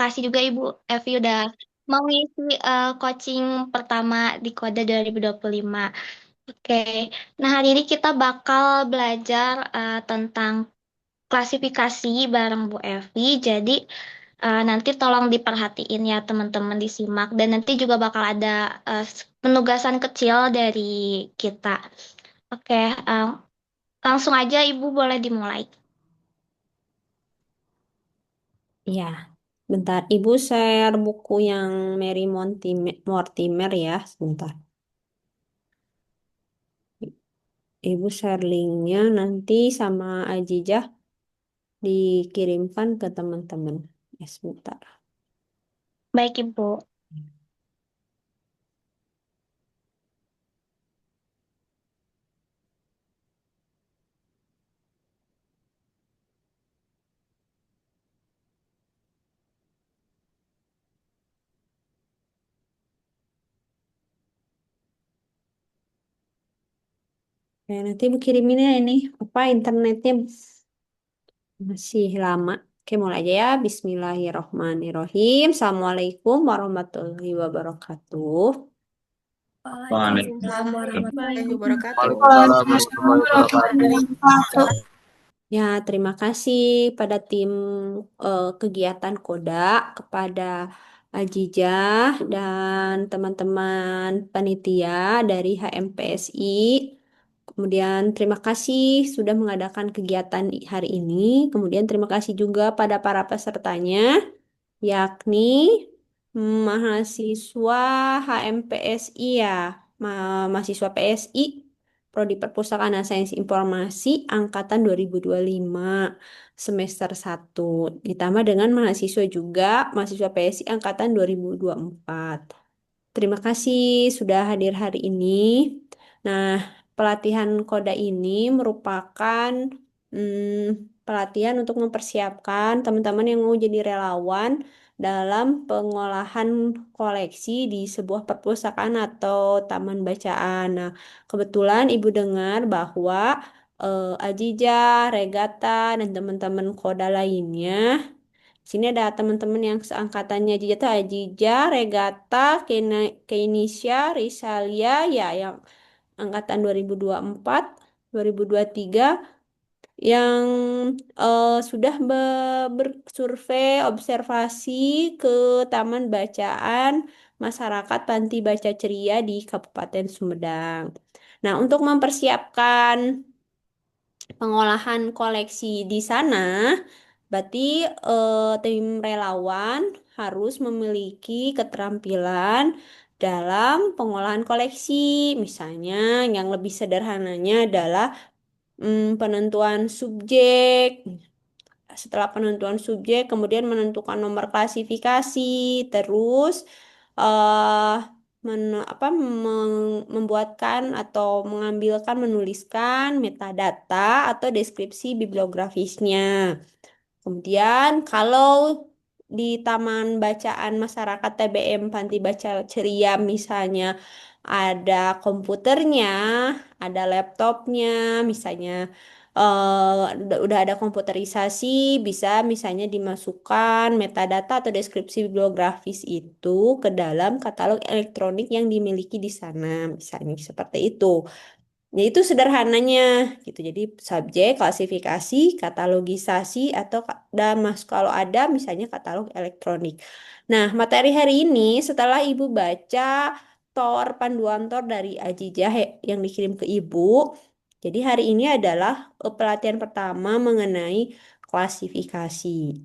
kasih juga Ibu Evi udah mau ngisi coaching pertama di Koda 2025. Oke, nah hari ini kita bakal belajar tentang klasifikasi bareng Bu Evi. Jadi nanti tolong diperhatiin ya teman-teman disimak dan nanti juga bakal ada penugasan kecil dari kita. Oke, eh, langsung aja Ibu boleh dimulai. Iya, bentar. Ibu share buku yang Mary Mortimer ya, sebentar. Ibu share linknya nanti sama Ajijah dikirimkan ke teman-teman. Ya, sebentar. Baik Ibu. Ya, nanti Ibu kiriminnya ini, apa internetnya masih lama. Oke, mulai aja ya. Bismillahirrohmanirrohim. Assalamualaikum warahmatullahi wabarakatuh. Waalaikumsalam warahmatullahi wabarakatuh. Waalaikumsalam warahmatullahi wabarakatuh. Ya, terima kasih pada tim kegiatan Koda, kepada Ajijah dan teman-teman panitia dari HMPSI. Kemudian terima kasih sudah mengadakan kegiatan hari ini. Kemudian terima kasih juga pada para pesertanya, yakni mahasiswa HMPSI ya, mahasiswa PSI, Prodi Perpustakaan dan Sains Informasi Angkatan 2025 semester 1. Ditambah dengan mahasiswa juga, mahasiswa PSI Angkatan 2024. Terima kasih sudah hadir hari ini. Nah, pelatihan Koda ini merupakan pelatihan untuk mempersiapkan teman-teman yang mau jadi relawan dalam pengolahan koleksi di sebuah perpustakaan atau taman bacaan. Nah, kebetulan Ibu dengar bahwa Ajijah, Regata, dan teman-teman Koda lainnya. Sini ada teman-teman yang seangkatannya Ajijah tuh Ajijah, Regata, Keinisha, Risalia, ya yang angkatan 2024, 2023 yang sudah bersurvei observasi ke Taman Bacaan Masyarakat Panti Baca Ceria di Kabupaten Sumedang. Nah, untuk mempersiapkan pengolahan koleksi di sana, berarti tim relawan harus memiliki keterampilan dalam pengolahan koleksi. Misalnya, yang lebih sederhananya adalah penentuan subjek. Setelah penentuan subjek, kemudian menentukan nomor klasifikasi, terus eh membuatkan atau mengambilkan, menuliskan metadata atau deskripsi bibliografisnya. Kemudian kalau di Taman Bacaan Masyarakat TBM Panti Baca Ceria misalnya ada komputernya, ada laptopnya, misalnya udah ada komputerisasi, bisa misalnya dimasukkan metadata atau deskripsi bibliografis itu ke dalam katalog elektronik yang dimiliki di sana, misalnya seperti itu. Ya itu sederhananya gitu. Jadi subjek, klasifikasi, katalogisasi atau dan mas kalau ada misalnya katalog elektronik. Nah, materi hari ini setelah Ibu baca panduan TOR dari Aji Jahe yang dikirim ke Ibu. Jadi hari ini adalah pelatihan pertama mengenai klasifikasi.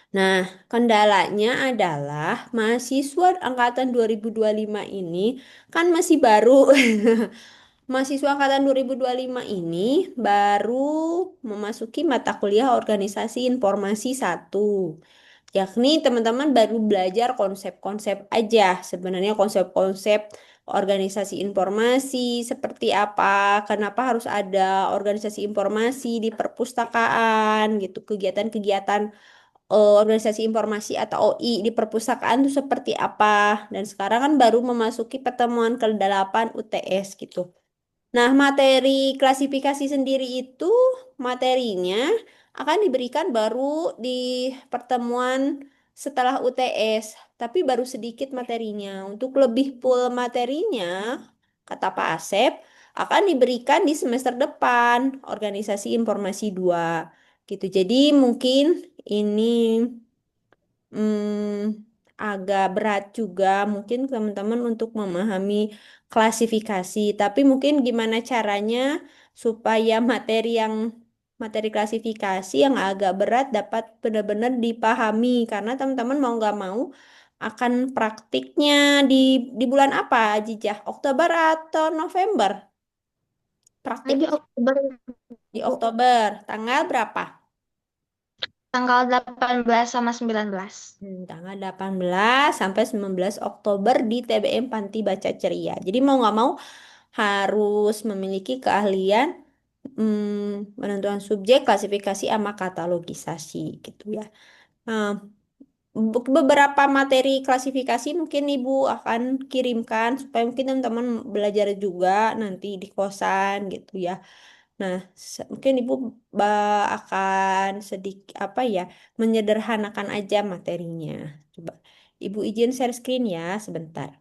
Nah, kendalanya adalah mahasiswa angkatan 2025 ini kan masih baru. Mahasiswa angkatan 2025 ini baru memasuki mata kuliah organisasi informasi 1. Yakni teman-teman baru belajar konsep-konsep aja. Sebenarnya konsep-konsep organisasi informasi seperti apa, kenapa harus ada organisasi informasi di perpustakaan gitu, kegiatan-kegiatan organisasi informasi atau OI di perpustakaan itu seperti apa. Dan sekarang kan baru memasuki pertemuan ke-8 UTS gitu. Nah, materi klasifikasi sendiri itu materinya akan diberikan baru di pertemuan setelah UTS, tapi baru sedikit materinya. Untuk lebih full materinya, kata Pak Asep, akan diberikan di semester depan, organisasi informasi 2 gitu. Jadi mungkin ini agak berat juga mungkin teman-teman untuk memahami klasifikasi, tapi mungkin gimana caranya supaya materi klasifikasi yang agak berat dapat benar-benar dipahami karena teman-teman mau nggak mau akan praktiknya di di bulan apa, Jijah? Oktober atau November? Di Praktiknya Oktober, di Bu. Oktober, tanggal berapa? Tanggal 18 sama 19. Tanggal 18 sampai 19 Oktober di TBM Panti Baca Ceria. Jadi mau nggak mau harus memiliki keahlian penentuan subjek, klasifikasi, sama katalogisasi gitu ya. Nah, beberapa materi klasifikasi mungkin Ibu akan kirimkan supaya mungkin teman-teman belajar juga nanti di kosan gitu ya. Nah, mungkin Ibu akan sedikit apa ya, menyederhanakan aja materinya. Coba Ibu izin share screen ya sebentar.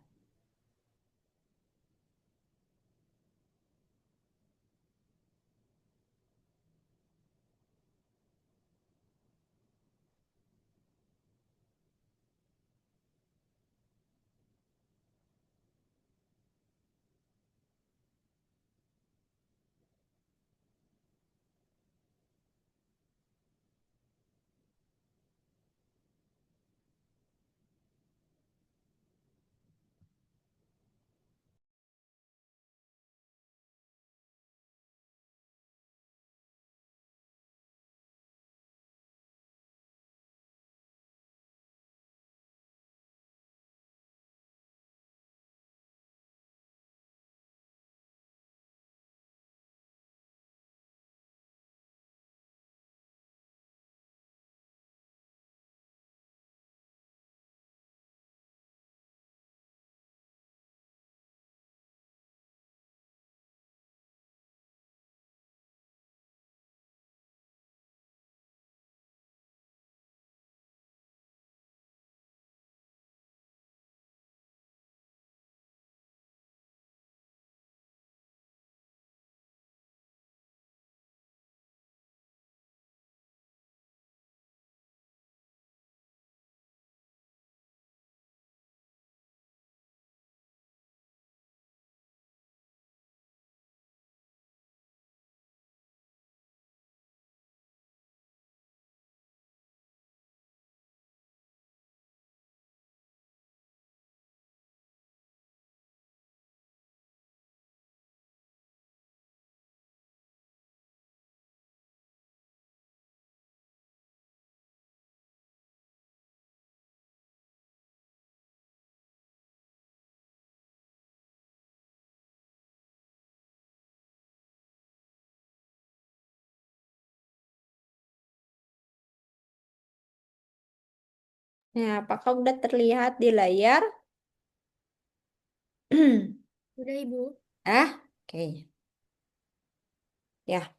Ya, apakah udah terlihat di layar? Udah, Ibu. Oke. Ya,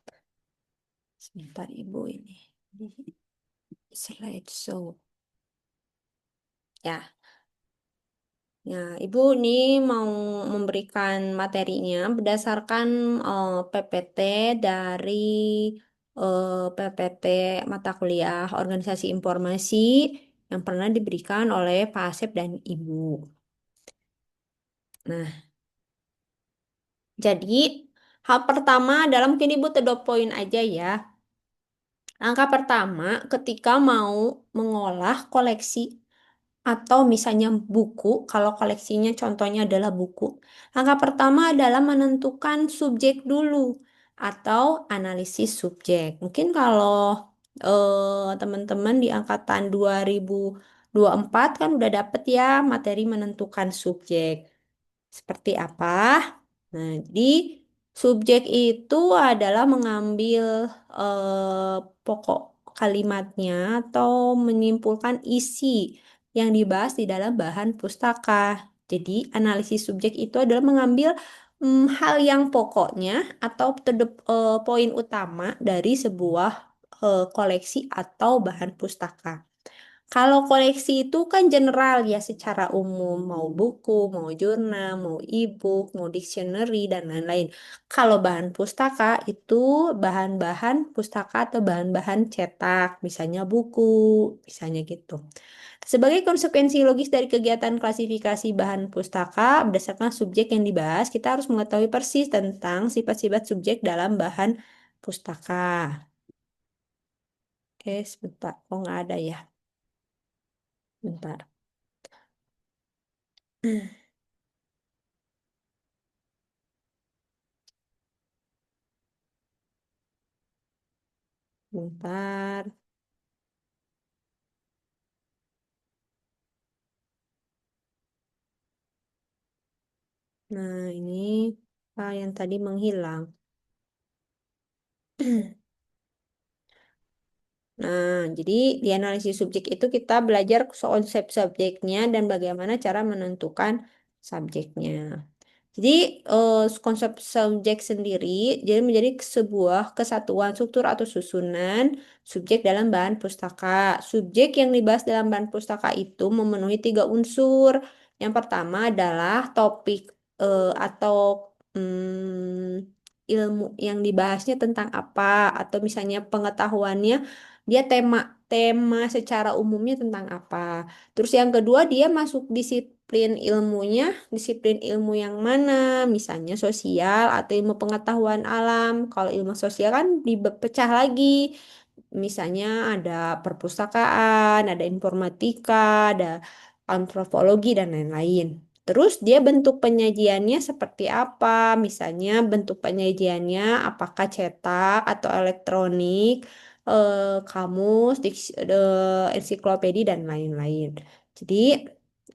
sebentar Ibu ini. Slideshow. Ya. Ya, Ibu ini mau memberikan materinya berdasarkan PPT dari PPT mata kuliah Organisasi Informasi yang pernah diberikan oleh Pak Asep dan Ibu. Nah, jadi hal pertama adalah mungkin Ibu to the point aja ya. Langkah pertama ketika mau mengolah koleksi atau misalnya buku, kalau koleksinya contohnya adalah buku. Langkah pertama adalah menentukan subjek dulu atau analisis subjek. Mungkin kalau teman-teman di angkatan 2024 kan udah dapet ya materi menentukan subjek. Seperti apa? Nah, di subjek itu adalah mengambil pokok kalimatnya atau menyimpulkan isi yang dibahas di dalam bahan pustaka. Jadi, analisis subjek itu adalah mengambil hal yang pokoknya atau poin utama dari sebuah koleksi atau bahan pustaka. Kalau koleksi itu kan general ya secara umum, mau buku, mau jurnal, mau e-book, mau dictionary, dan lain-lain. Kalau bahan pustaka itu bahan-bahan pustaka atau bahan-bahan cetak, misalnya buku, misalnya gitu. Sebagai konsekuensi logis dari kegiatan klasifikasi bahan pustaka berdasarkan subjek yang dibahas, kita harus mengetahui persis tentang sifat-sifat subjek dalam bahan pustaka. Oke, sebentar. Oh, nggak ada ya. Bentar. Bentar. Nah, ini yang tadi menghilang. Nah, jadi di analisis subjek itu kita belajar konsep subjeknya dan bagaimana cara menentukan subjeknya. Jadi konsep subjek sendiri jadi menjadi sebuah kesatuan struktur atau susunan subjek dalam bahan pustaka. Subjek yang dibahas dalam bahan pustaka itu memenuhi 3 unsur. Yang pertama adalah topik atau ilmu yang dibahasnya tentang apa atau misalnya pengetahuannya dia tema secara umumnya tentang apa. Terus yang kedua dia masuk disiplin ilmunya, disiplin ilmu yang mana, misalnya sosial atau ilmu pengetahuan alam. Kalau ilmu sosial kan dipecah lagi. Misalnya ada perpustakaan, ada informatika, ada antropologi dan lain-lain. Terus dia bentuk penyajiannya seperti apa? Misalnya bentuk penyajiannya apakah cetak atau elektronik, kamus, ensiklopedia dan lain-lain. Jadi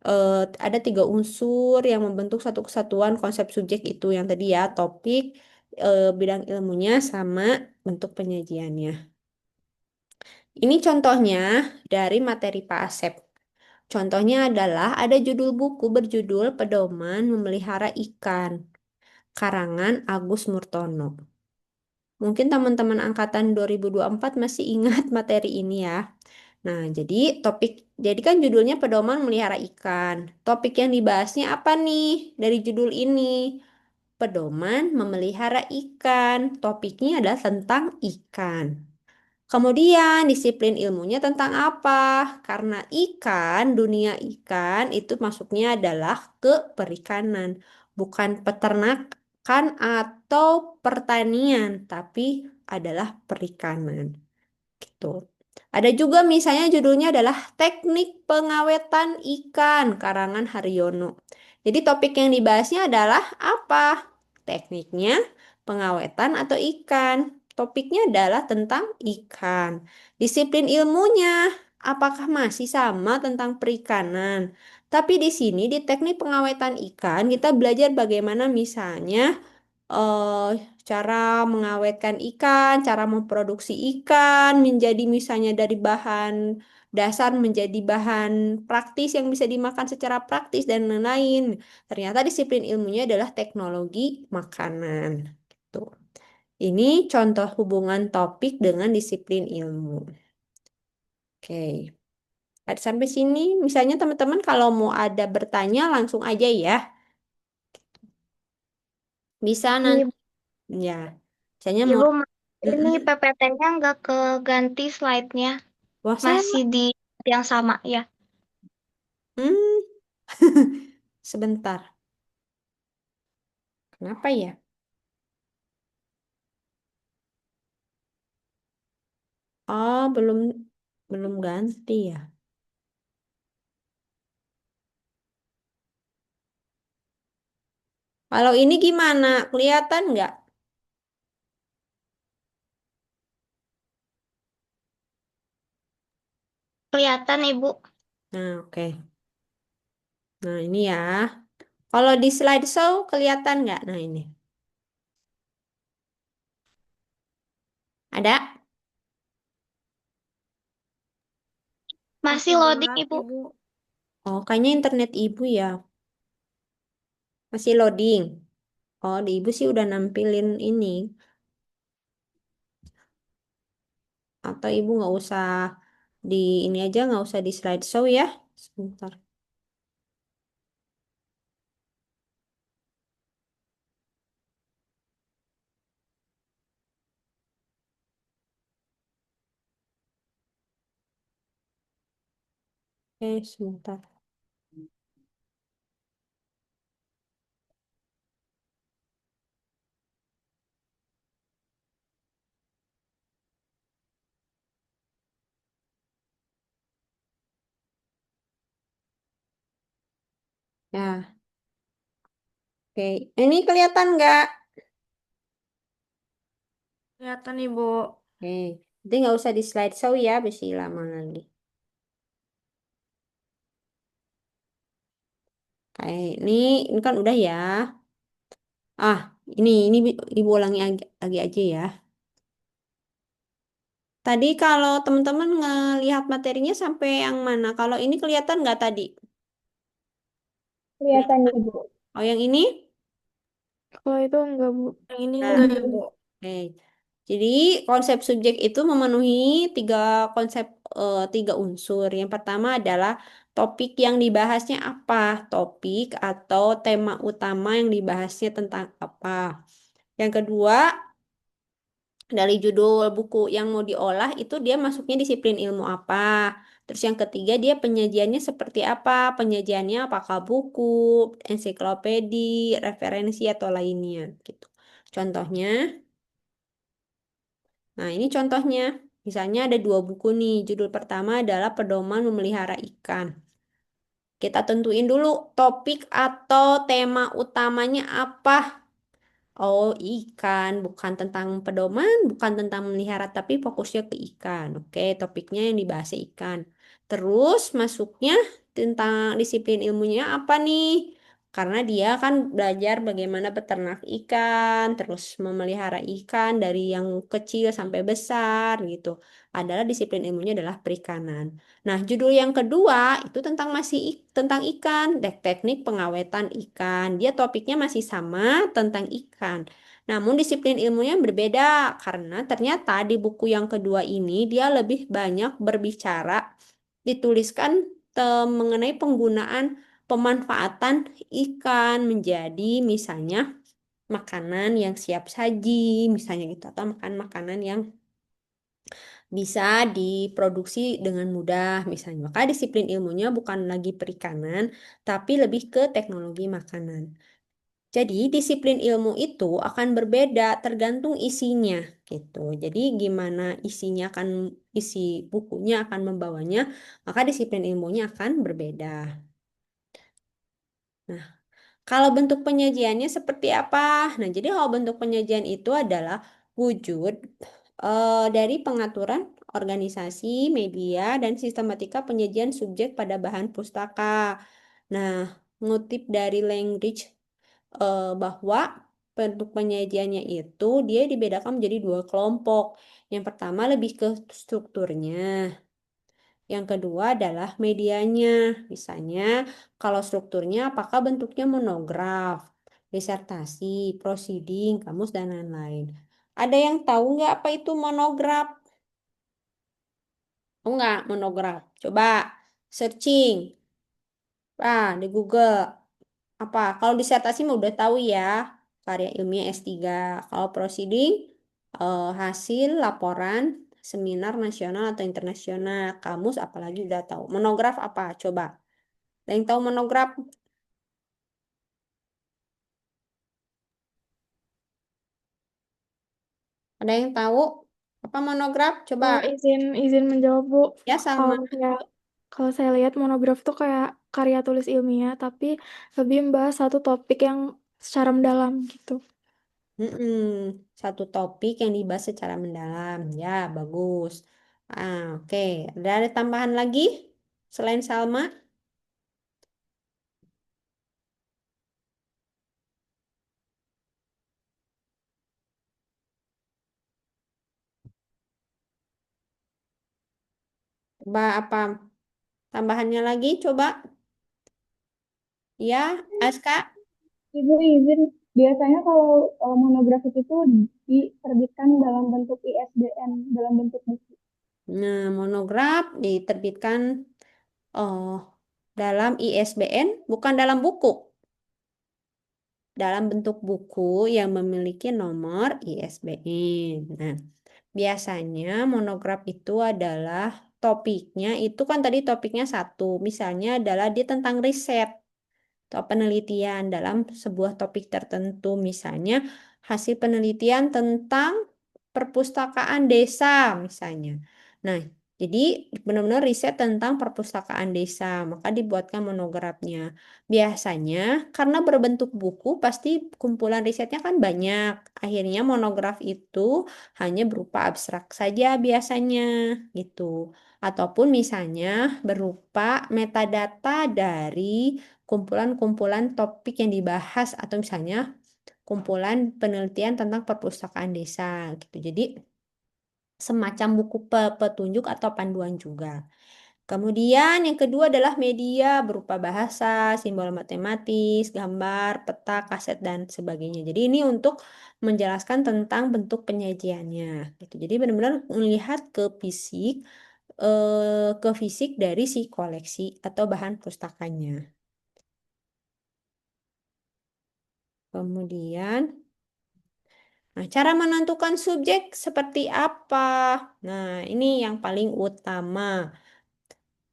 eh, ada 3 unsur yang membentuk satu kesatuan konsep subjek itu yang tadi ya, topik, bidang ilmunya sama bentuk penyajiannya. Ini contohnya dari materi Pak Asep. Contohnya adalah ada judul buku berjudul Pedoman Memelihara Ikan, karangan Agus Murtono. Mungkin teman-teman angkatan 2024 masih ingat materi ini ya. Nah, jadi kan judulnya Pedoman Melihara Ikan. Topik yang dibahasnya apa nih dari judul ini? Pedoman memelihara ikan. Topiknya adalah tentang ikan. Kemudian disiplin ilmunya tentang apa? Karena ikan, dunia ikan itu masuknya adalah ke perikanan, bukan peternakan atau pertanian, tapi adalah perikanan. Gitu. Ada juga misalnya judulnya adalah Teknik Pengawetan Ikan karangan Haryono. Jadi topik yang dibahasnya adalah apa? Tekniknya pengawetan atau ikan. Topiknya adalah tentang ikan. Disiplin ilmunya apakah masih sama tentang perikanan? Tapi di sini di teknik pengawetan ikan kita belajar bagaimana misalnya eh, cara mengawetkan ikan, cara memproduksi ikan menjadi misalnya dari bahan dasar menjadi bahan praktis yang bisa dimakan secara praktis dan lain-lain. Ternyata disiplin ilmunya adalah teknologi makanan. Gitu. Ini contoh hubungan topik dengan disiplin ilmu. Oke. Sampai sini, misalnya teman-teman kalau mau ada bertanya langsung aja ya. Bisa Iya, nanti ya. Misalnya mau Ibu, ini Mm-mm. PPT-nya nggak keganti slide-nya, Wah, saya masih di yang sama ya. Hmm, sebentar. Kenapa ya? Oh, belum belum ganti ya. Kalau ini gimana? Kelihatan nggak? Kelihatan Ibu. Nah, oke. Nah, ini ya. Kalau di slideshow kelihatan nggak? Nah, ini. Ada? Masih loading gelap, Ibu. Ibu. Oh, kayaknya internet ibu ya. Masih loading. Oh, di ibu sih udah nampilin ini. Atau Ibu nggak usah di ini aja, nggak usah di slideshow ya. Sebentar. Oke, sebentar. Ya, oke. Ini kelihatan nggak? Kelihatan Ibu. Oke, jadi nggak usah di slideshow ya, besi lama lagi. Kayak ini kan udah ya. Ah, ini Ibu ulangi lagi aja ya. Tadi kalau teman-teman ngelihat materinya sampai yang mana? Kalau ini kelihatan nggak tadi? Kelihatan Ibu. Oh, yang ini? Kalau itu enggak, Bu. Yang ini Nah, enggak ya, Bu. oke. Jadi konsep subjek itu memenuhi tiga konsep, tiga unsur. Yang pertama adalah topik yang dibahasnya apa, topik atau tema utama yang dibahasnya tentang apa. Yang kedua, dari judul buku yang mau diolah itu dia masuknya disiplin ilmu apa. Terus yang ketiga dia penyajiannya seperti apa? Penyajiannya apakah buku, ensiklopedi, referensi atau lainnya gitu. Contohnya, nah ini contohnya. Misalnya ada dua buku nih. Judul pertama adalah Pedoman Memelihara Ikan. Kita tentuin dulu topik atau tema utamanya apa. Oh, ikan, bukan tentang pedoman, bukan tentang melihara, tapi fokusnya ke ikan. Oke, topiknya yang dibahas ikan. Terus masuknya tentang disiplin ilmunya apa nih? Karena dia kan belajar bagaimana beternak ikan, terus memelihara ikan dari yang kecil sampai besar gitu. Adalah disiplin ilmunya adalah perikanan. Nah, judul yang kedua itu tentang tentang ikan, teknik pengawetan ikan. Dia topiknya masih sama tentang ikan. Namun disiplin ilmunya berbeda karena ternyata di buku yang kedua ini dia lebih banyak berbicara, dituliskan mengenai penggunaan pemanfaatan ikan menjadi misalnya makanan yang siap saji, misalnya gitu, atau makan makanan yang bisa diproduksi dengan mudah misalnya. Maka disiplin ilmunya bukan lagi perikanan, tapi lebih ke teknologi makanan. Jadi disiplin ilmu itu akan berbeda tergantung isinya gitu. Jadi gimana isinya akan isi bukunya akan membawanya, maka disiplin ilmunya akan berbeda. Nah, kalau bentuk penyajiannya seperti apa? Nah, jadi kalau bentuk penyajian itu adalah wujud dari pengaturan organisasi, media, dan sistematika penyajian subjek pada bahan pustaka. Nah, ngutip dari Langridge bahwa bentuk penyajiannya itu dia dibedakan menjadi dua kelompok. Yang pertama lebih ke strukturnya. Yang kedua adalah medianya. Misalnya, kalau strukturnya apakah bentuknya monograf, disertasi, prosiding, kamus, dan lain-lain. Ada yang tahu nggak apa itu monograf? Tahu nggak monograf? Coba searching. Di Google. Apa? Kalau disertasi mah udah tahu ya. Karya ilmiah S3. Kalau prosiding, hasil laporan seminar nasional atau internasional. Kamus apalagi udah tahu. Monograf apa? Coba. Ada yang tahu monograf? Ada yang tahu apa monograf? Coba. Izin izin menjawab, Bu. Ya, Kalau Salma. saya kalau saya lihat monograf tuh kayak karya tulis ilmiah, tapi lebih membahas satu topik yang secara mendalam gitu. Mm-mm. Satu topik yang dibahas secara mendalam. Ya, bagus. Oke. Ada tambahan lagi selain Salma? Coba apa tambahannya lagi? Coba. Ya, Aska. Ibu izin, biasanya kalau monografis itu diterbitkan dalam bentuk ISBN, dalam bentuk buku. Nah, monograf diterbitkan oh, dalam ISBN, bukan dalam buku. Dalam bentuk buku yang memiliki nomor ISBN. Nah, biasanya monograf itu adalah topiknya, itu kan tadi topiknya satu. Misalnya adalah dia tentang riset atau penelitian dalam sebuah topik tertentu. Misalnya hasil penelitian tentang perpustakaan desa misalnya. Nah, jadi benar-benar riset tentang perpustakaan desa, maka dibuatkan monografnya. Biasanya karena berbentuk buku pasti kumpulan risetnya kan banyak. Akhirnya monograf itu hanya berupa abstrak saja biasanya gitu. Ataupun misalnya berupa metadata dari kumpulan-kumpulan topik yang dibahas atau misalnya kumpulan penelitian tentang perpustakaan desa gitu. Jadi semacam buku petunjuk atau panduan juga. Kemudian yang kedua adalah media berupa bahasa, simbol matematis, gambar, peta, kaset dan sebagainya. Jadi ini untuk menjelaskan tentang bentuk penyajiannya gitu. Jadi benar-benar melihat ke fisik dari si koleksi atau bahan pustakanya. Kemudian nah, cara menentukan subjek seperti apa? Nah, ini yang paling utama.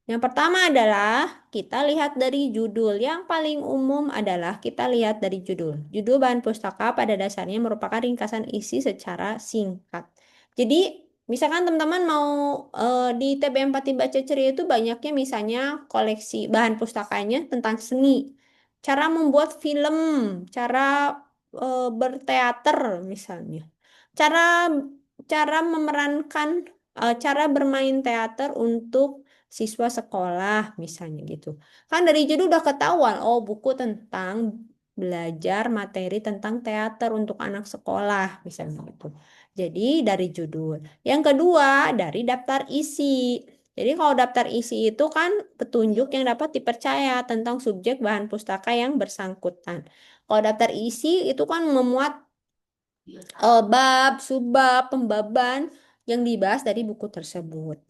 Yang pertama adalah kita lihat dari judul. Yang paling umum adalah kita lihat dari judul. Judul bahan pustaka pada dasarnya merupakan ringkasan isi secara singkat. Jadi, misalkan teman-teman mau di TB4 Baca Ceria itu banyaknya misalnya koleksi bahan pustakanya tentang seni. Cara membuat film, cara berteater misalnya. Cara cara memerankan cara bermain teater untuk siswa sekolah misalnya gitu. Kan dari judul udah ketahuan, oh buku tentang belajar materi tentang teater untuk anak sekolah misalnya gitu. Jadi dari judul. Yang kedua dari daftar isi. Jadi kalau daftar isi itu kan petunjuk yang dapat dipercaya tentang subjek bahan pustaka yang bersangkutan. Kalau daftar isi itu kan memuat bab, subbab, pembaban yang dibahas dari buku tersebut.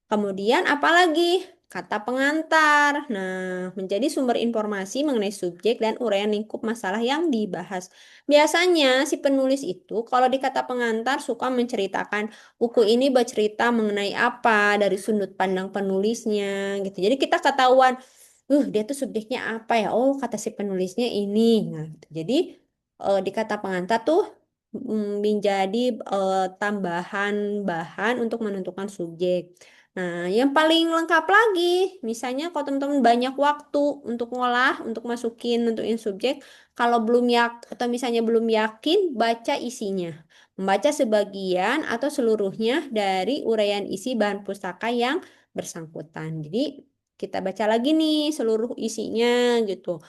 Kemudian apalagi? Kata pengantar. Nah, menjadi sumber informasi mengenai subjek dan uraian lingkup masalah yang dibahas. Biasanya si penulis itu kalau di kata pengantar suka menceritakan buku ini bercerita mengenai apa dari sudut pandang penulisnya gitu. Jadi kita ketahuan, dia tuh subjeknya apa ya? Oh, kata si penulisnya ini. Nah, gitu. Jadi di kata pengantar tuh menjadi tambahan bahan untuk menentukan subjek. Nah, yang paling lengkap lagi, misalnya kalau teman-teman banyak waktu untuk ngolah, untuk masukin, nentuin subjek, kalau belum atau misalnya belum yakin, baca isinya. Membaca sebagian atau seluruhnya dari uraian isi bahan pustaka yang bersangkutan. Jadi, kita baca lagi nih seluruh isinya gitu.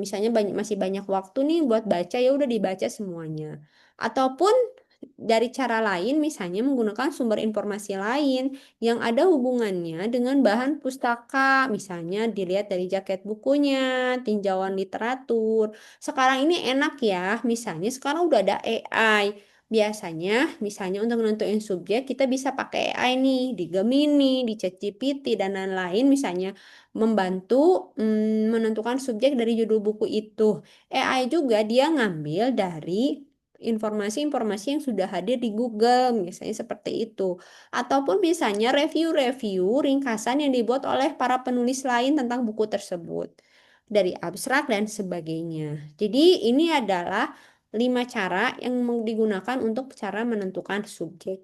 Misalnya masih banyak waktu nih buat baca, ya udah dibaca semuanya. Ataupun dari cara lain, misalnya menggunakan sumber informasi lain yang ada hubungannya dengan bahan pustaka. Misalnya dilihat dari jaket bukunya, tinjauan literatur. Sekarang ini enak ya, misalnya sekarang udah ada AI. Biasanya, misalnya untuk menentuin subjek, kita bisa pakai AI nih, di Gemini, di ChatGPT, dan lain-lain. Misalnya membantu menentukan subjek dari judul buku itu. AI juga dia ngambil dari informasi-informasi yang sudah hadir di Google, misalnya seperti itu. Ataupun misalnya review-review ringkasan yang dibuat oleh para penulis lain tentang buku tersebut. Dari abstrak dan sebagainya. Jadi ini adalah 5 cara yang digunakan untuk cara menentukan subjek.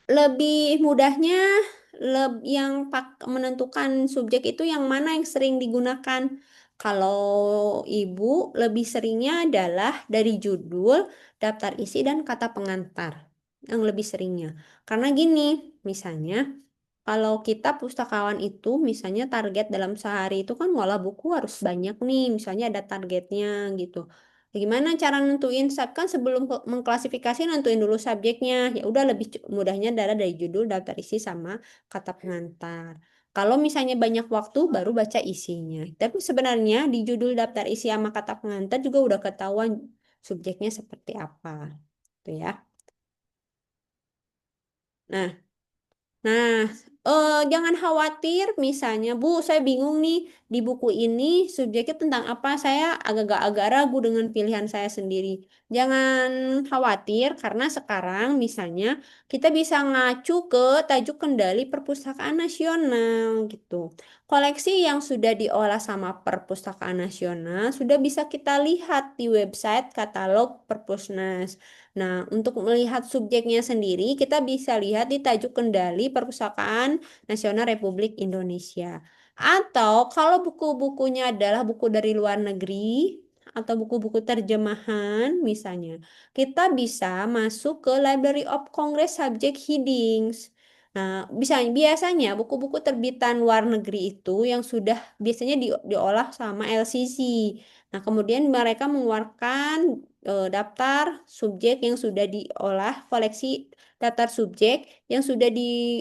Lebih mudahnya yang menentukan subjek itu yang mana yang sering digunakan. Kalau ibu lebih seringnya adalah dari judul, daftar isi, dan kata pengantar yang lebih seringnya. Karena gini, misalnya kalau kita pustakawan itu misalnya target dalam sehari itu kan ngolah buku harus banyak nih, misalnya ada targetnya gitu. Gimana cara nentuin kan sebelum mengklasifikasi nentuin dulu subjeknya. Ya udah lebih mudahnya adalah dari judul, daftar isi sama kata pengantar. Kalau misalnya banyak waktu baru baca isinya. Tapi sebenarnya di judul, daftar isi sama kata pengantar juga udah ketahuan subjeknya seperti apa. Tuh ya. Nah, Nah, jangan khawatir misalnya, Bu, saya bingung nih di buku ini subjeknya tentang apa, saya agak ragu dengan pilihan saya sendiri. Jangan khawatir karena sekarang misalnya kita bisa ngacu ke tajuk kendali Perpustakaan Nasional gitu. Koleksi yang sudah diolah sama Perpustakaan Nasional sudah bisa kita lihat di website katalog Perpusnas. Nah, untuk melihat subjeknya sendiri, kita bisa lihat di tajuk kendali Perpustakaan Nasional Republik Indonesia. Atau kalau buku-bukunya adalah buku dari luar negeri atau buku-buku terjemahan misalnya, kita bisa masuk ke Library of Congress Subject Headings. Nah, biasanya buku-buku terbitan luar negeri itu yang sudah biasanya diolah sama LCC. Nah, kemudian mereka mengeluarkan daftar subjek yang sudah diolah, koleksi daftar subjek yang sudah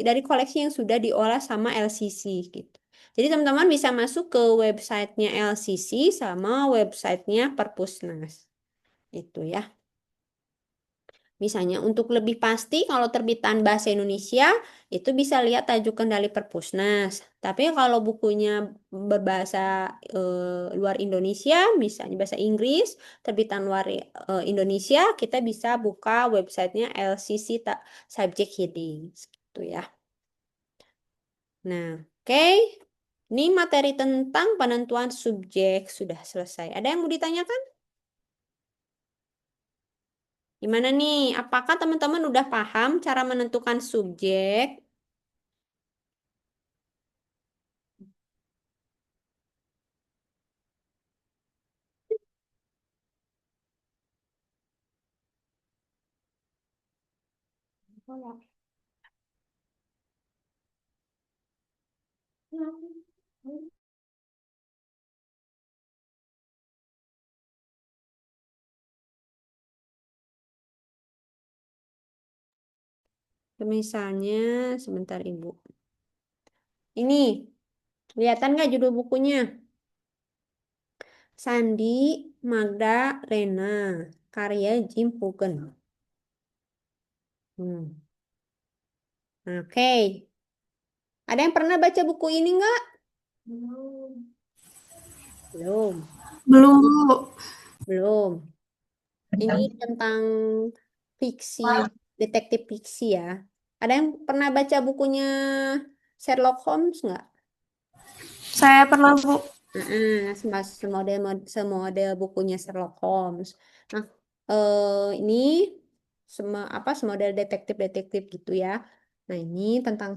dari koleksi yang sudah diolah sama LCC gitu. Jadi teman-teman bisa masuk ke websitenya LCC sama websitenya Perpusnas. Itu ya. Misalnya untuk lebih pasti kalau terbitan bahasa Indonesia itu bisa lihat tajuk kendali Perpusnas. Tapi kalau bukunya berbahasa luar Indonesia, misalnya bahasa Inggris, terbitan luar Indonesia, kita bisa buka websitenya LCC Subject Headings gitu ya. Nah, oke. Ini materi tentang penentuan subjek sudah selesai. Ada yang mau ditanyakan? Gimana nih? Apakah teman-teman udah paham cara menentukan subjek? Misalnya, sebentar Ibu. Ini, kelihatan nggak judul bukunya? Sandi Magdalena, karya Jim Puggen. Oke. Ada yang pernah baca buku ini nggak? Belum. Belum, Bu. Belum. Ini tentang fiksi, detektif fiksi ya. Ada yang pernah baca bukunya Sherlock Holmes nggak? Saya pernah, Bu. Semodel bukunya Sherlock Holmes. Nah, ini semodel detektif-detektif gitu ya. Nah, ini tentang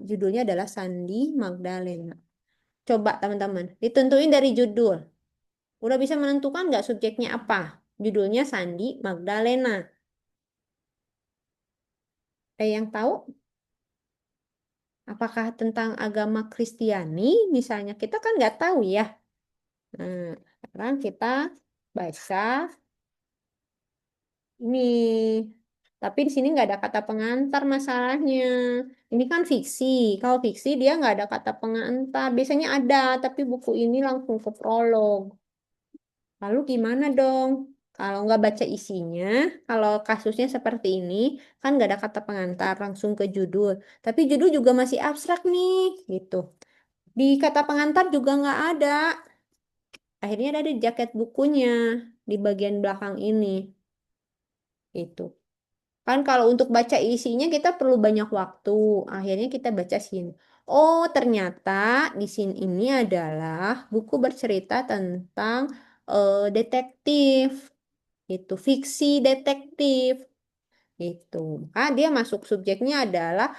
judulnya adalah Sandi Magdalena. Coba teman-teman, ditentuin dari judul. Udah bisa menentukan nggak subjeknya apa? Judulnya Sandi Magdalena. Ada yang tahu? Apakah tentang agama Kristiani? Misalnya, kita kan nggak tahu ya. Nah, sekarang kita baca ini. Tapi di sini nggak ada kata pengantar masalahnya. Ini kan fiksi. Kalau fiksi dia nggak ada kata pengantar. Biasanya ada, tapi buku ini langsung ke prolog. Lalu gimana dong? Kalau nggak baca isinya, kalau kasusnya seperti ini, kan nggak ada kata pengantar, langsung ke judul. Tapi judul juga masih abstrak nih, gitu. Di kata pengantar juga nggak ada. Akhirnya ada di jaket bukunya, di bagian belakang ini. Itu. Kan kalau untuk baca isinya kita perlu banyak waktu. Akhirnya kita baca scene. Oh, ternyata di scene ini adalah buku bercerita tentang detektif. Itu fiksi detektif. Itu. Ah, dia masuk subjeknya adalah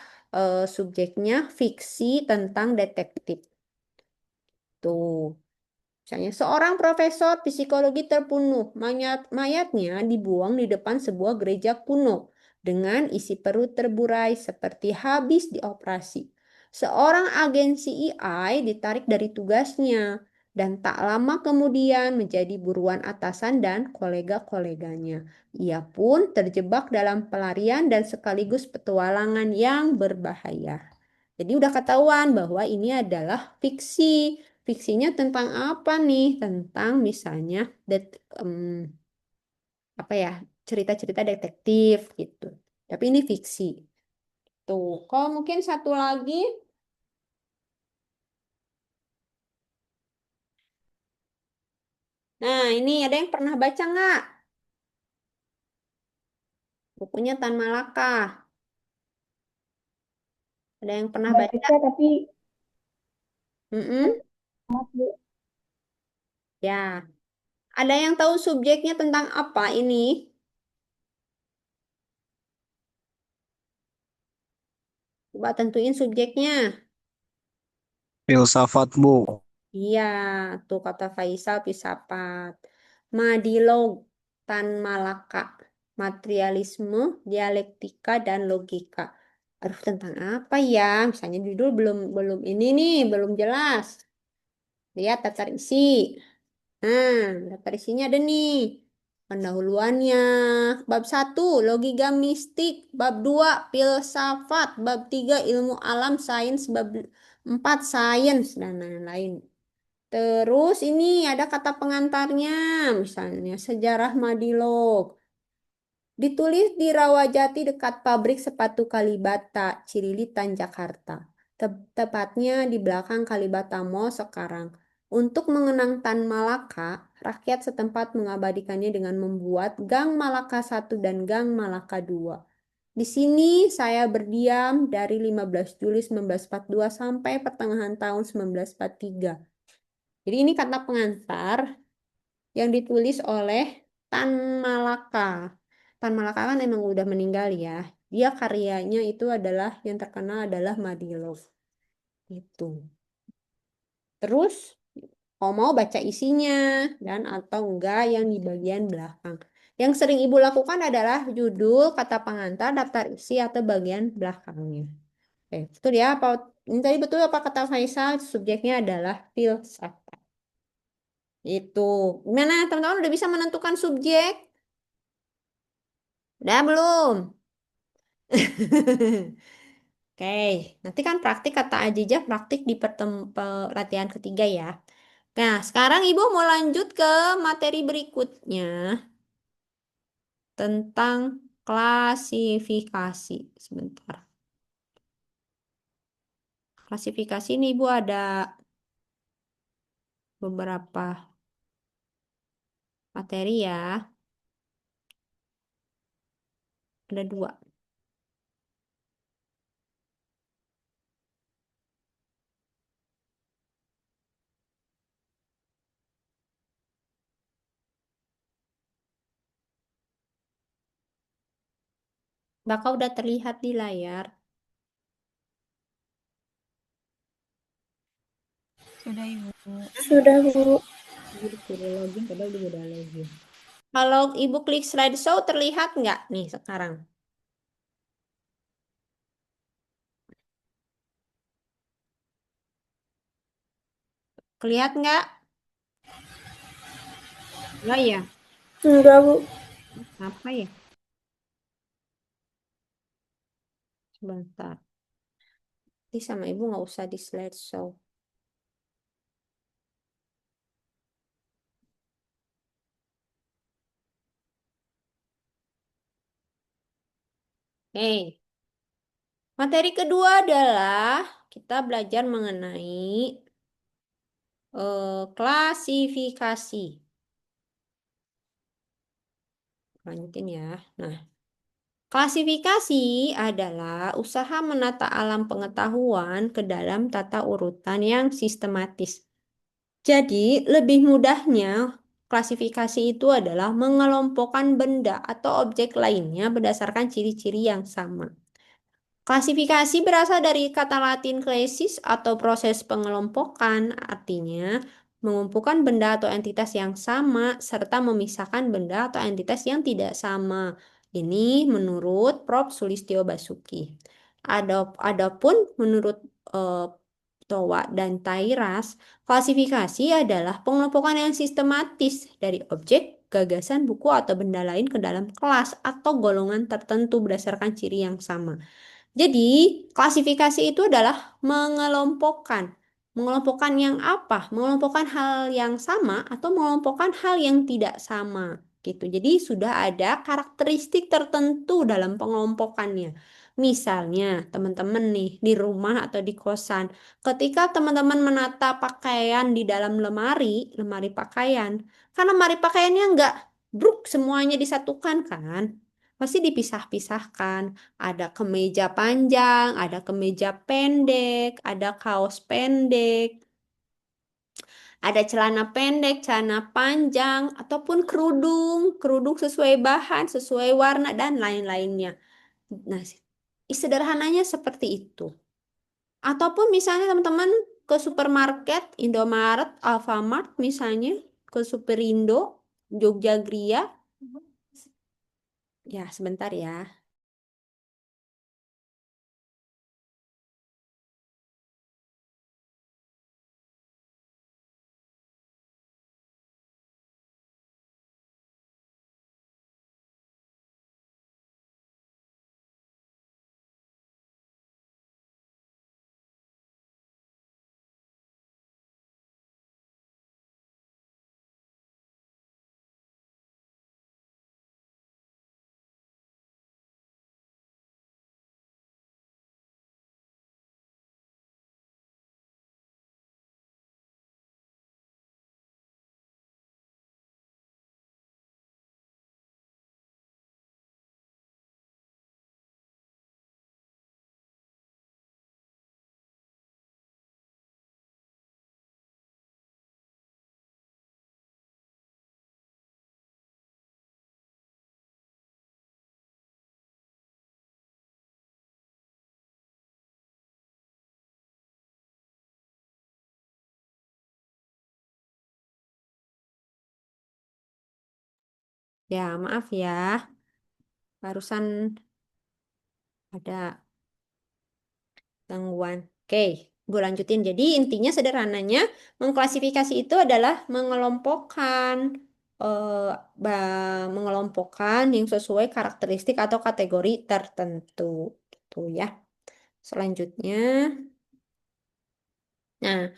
subjeknya fiksi tentang detektif. Tuh. Misalnya, seorang profesor psikologi terbunuh. Mayatnya dibuang di depan sebuah gereja kuno dengan isi perut terburai seperti habis dioperasi. Seorang agen CI ditarik dari tugasnya dan tak lama kemudian menjadi buruan atasan dan kolega-koleganya. Ia pun terjebak dalam pelarian dan sekaligus petualangan yang berbahaya. Jadi udah ketahuan bahwa ini adalah fiksi. Fiksinya tentang apa nih? Tentang misalnya apa ya, cerita-cerita detektif gitu. Tapi ini fiksi. Tuh, kalau mungkin satu lagi. Nah, ini ada yang pernah baca nggak? Bukunya Tan Malaka. Ada yang pernah baca? Baca tapi Mm-mm. maaf Bu. Ya, ada yang tahu subjeknya tentang apa ini? Coba tentuin subjeknya. Filsafat, Bu. Iya, tuh kata Faisal filsafat. Madilog, Tan Malaka, materialisme, dialektika dan logika. Aduh, tentang apa ya? Misalnya judul belum belum ini nih, belum jelas. Lihat daftar isi. Nah, daftar isinya ada nih. Pendahuluannya. Bab satu logika mistik. Bab 2 filsafat. Bab 3 ilmu alam, sains. Bab 4 sains, dan lain-lain. Terus ini ada kata pengantarnya. Misalnya sejarah Madilog. Ditulis di Rawajati dekat pabrik sepatu Kalibata, Cililitan, Jakarta. Tepatnya di belakang Kalibata Mall sekarang. Untuk mengenang Tan Malaka, rakyat setempat mengabadikannya dengan membuat Gang Malaka satu dan Gang Malaka 2. Di sini saya berdiam dari 15 Juli 1942 sampai pertengahan tahun 1943. Jadi ini kata pengantar yang ditulis oleh Tan Malaka. Tan Malaka kan emang udah meninggal ya. Dia karyanya itu adalah yang terkenal adalah Madilov. Itu. Terus kalau mau baca isinya dan atau enggak yang di bagian belakang. Yang sering Ibu lakukan adalah judul, kata pengantar, daftar isi atau bagian belakangnya. Oke, betul ya. Apa ini tadi betul apa kata Faisal? Subjeknya adalah filsafat. Itu. Gimana teman-teman udah bisa menentukan subjek? Udah belum? Oke, nanti kan praktik kata Ajijah praktik di latihan ketiga ya. Nah, sekarang Ibu mau lanjut ke materi berikutnya tentang klasifikasi. Sebentar. Klasifikasi ini Ibu ada beberapa materi ya. Ada dua. Bakal udah terlihat di layar. Sudah, Ibu. Sudah Bu. Ibu disuruh login, padahal dia udah login. Kalau Ibu klik slideshow terlihat nggak nih sekarang? Kelihat nggak? Enggak ya? Enggak Bu. Apa ya? Sebentar. Nanti sama Ibu nggak usah di slideshow. Oke. Materi kedua adalah kita belajar mengenai klasifikasi. Lanjutin ya. Nah, klasifikasi adalah usaha menata alam pengetahuan ke dalam tata urutan yang sistematis. Jadi, lebih mudahnya, klasifikasi itu adalah mengelompokkan benda atau objek lainnya berdasarkan ciri-ciri yang sama. Klasifikasi berasal dari kata Latin klesis atau proses pengelompokan, artinya mengumpulkan benda atau entitas yang sama serta memisahkan benda atau entitas yang tidak sama. Ini menurut Prof. Sulistyo Basuki. Adapun menurut eh, Towa dan Tairas, klasifikasi adalah pengelompokan yang sistematis dari objek, gagasan, buku, atau benda lain ke dalam kelas atau golongan tertentu berdasarkan ciri yang sama. Jadi, klasifikasi itu adalah mengelompokkan. Mengelompokkan yang apa? Mengelompokkan hal yang sama atau mengelompokkan hal yang tidak sama gitu. Jadi, sudah ada karakteristik tertentu dalam pengelompokannya. Misalnya, teman-teman nih di rumah atau di kosan, ketika teman-teman menata pakaian di dalam lemari pakaian, kan lemari pakaiannya nggak bruk semuanya disatukan kan? Pasti dipisah-pisahkan. Ada kemeja panjang, ada kemeja pendek, ada kaos pendek, ada celana pendek, celana panjang, ataupun kerudung sesuai bahan, sesuai warna, dan lain-lainnya. Nah, sederhananya seperti itu. Ataupun misalnya teman-teman ke supermarket, Indomaret, Alfamart misalnya, ke Superindo, Jogja Gria. Ya, sebentar ya. Ya, maaf ya. Barusan ada gangguan. Oke, gue lanjutin. Jadi intinya sederhananya mengklasifikasi itu adalah eh, mengelompokkan yang sesuai karakteristik atau kategori tertentu. Gitu ya. Selanjutnya, nah,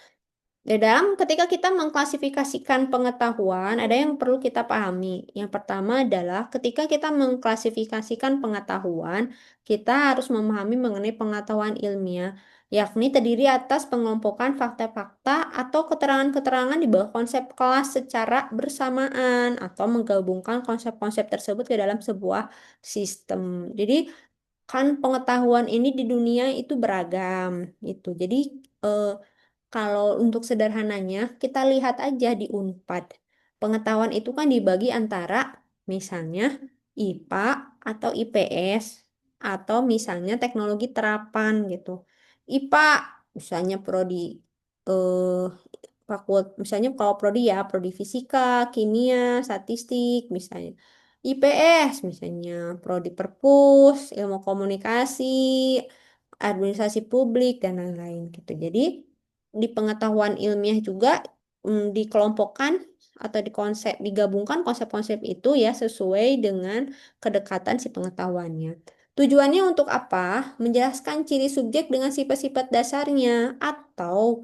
di dalam ketika kita mengklasifikasikan pengetahuan, ada yang perlu kita pahami. Yang pertama adalah ketika kita mengklasifikasikan pengetahuan, kita harus memahami mengenai pengetahuan ilmiah, yakni terdiri atas pengelompokan fakta-fakta atau keterangan-keterangan di bawah konsep kelas secara bersamaan atau menggabungkan konsep-konsep tersebut ke dalam sebuah sistem. Jadi kan pengetahuan ini di dunia itu beragam, itu. Jadi eh, kalau untuk sederhananya, kita lihat aja di Unpad. Pengetahuan itu kan dibagi antara misalnya IPA atau IPS atau misalnya teknologi terapan gitu. IPA misalnya prodi eh misalnya kalau prodi ya prodi fisika, kimia, statistik misalnya. IPS misalnya prodi perpus, ilmu komunikasi, administrasi publik dan lain-lain gitu. Jadi di pengetahuan ilmiah juga dikelompokkan atau digabungkan konsep-konsep itu ya sesuai dengan kedekatan si pengetahuannya. Tujuannya untuk apa? Menjelaskan ciri subjek dengan sifat-sifat dasarnya atau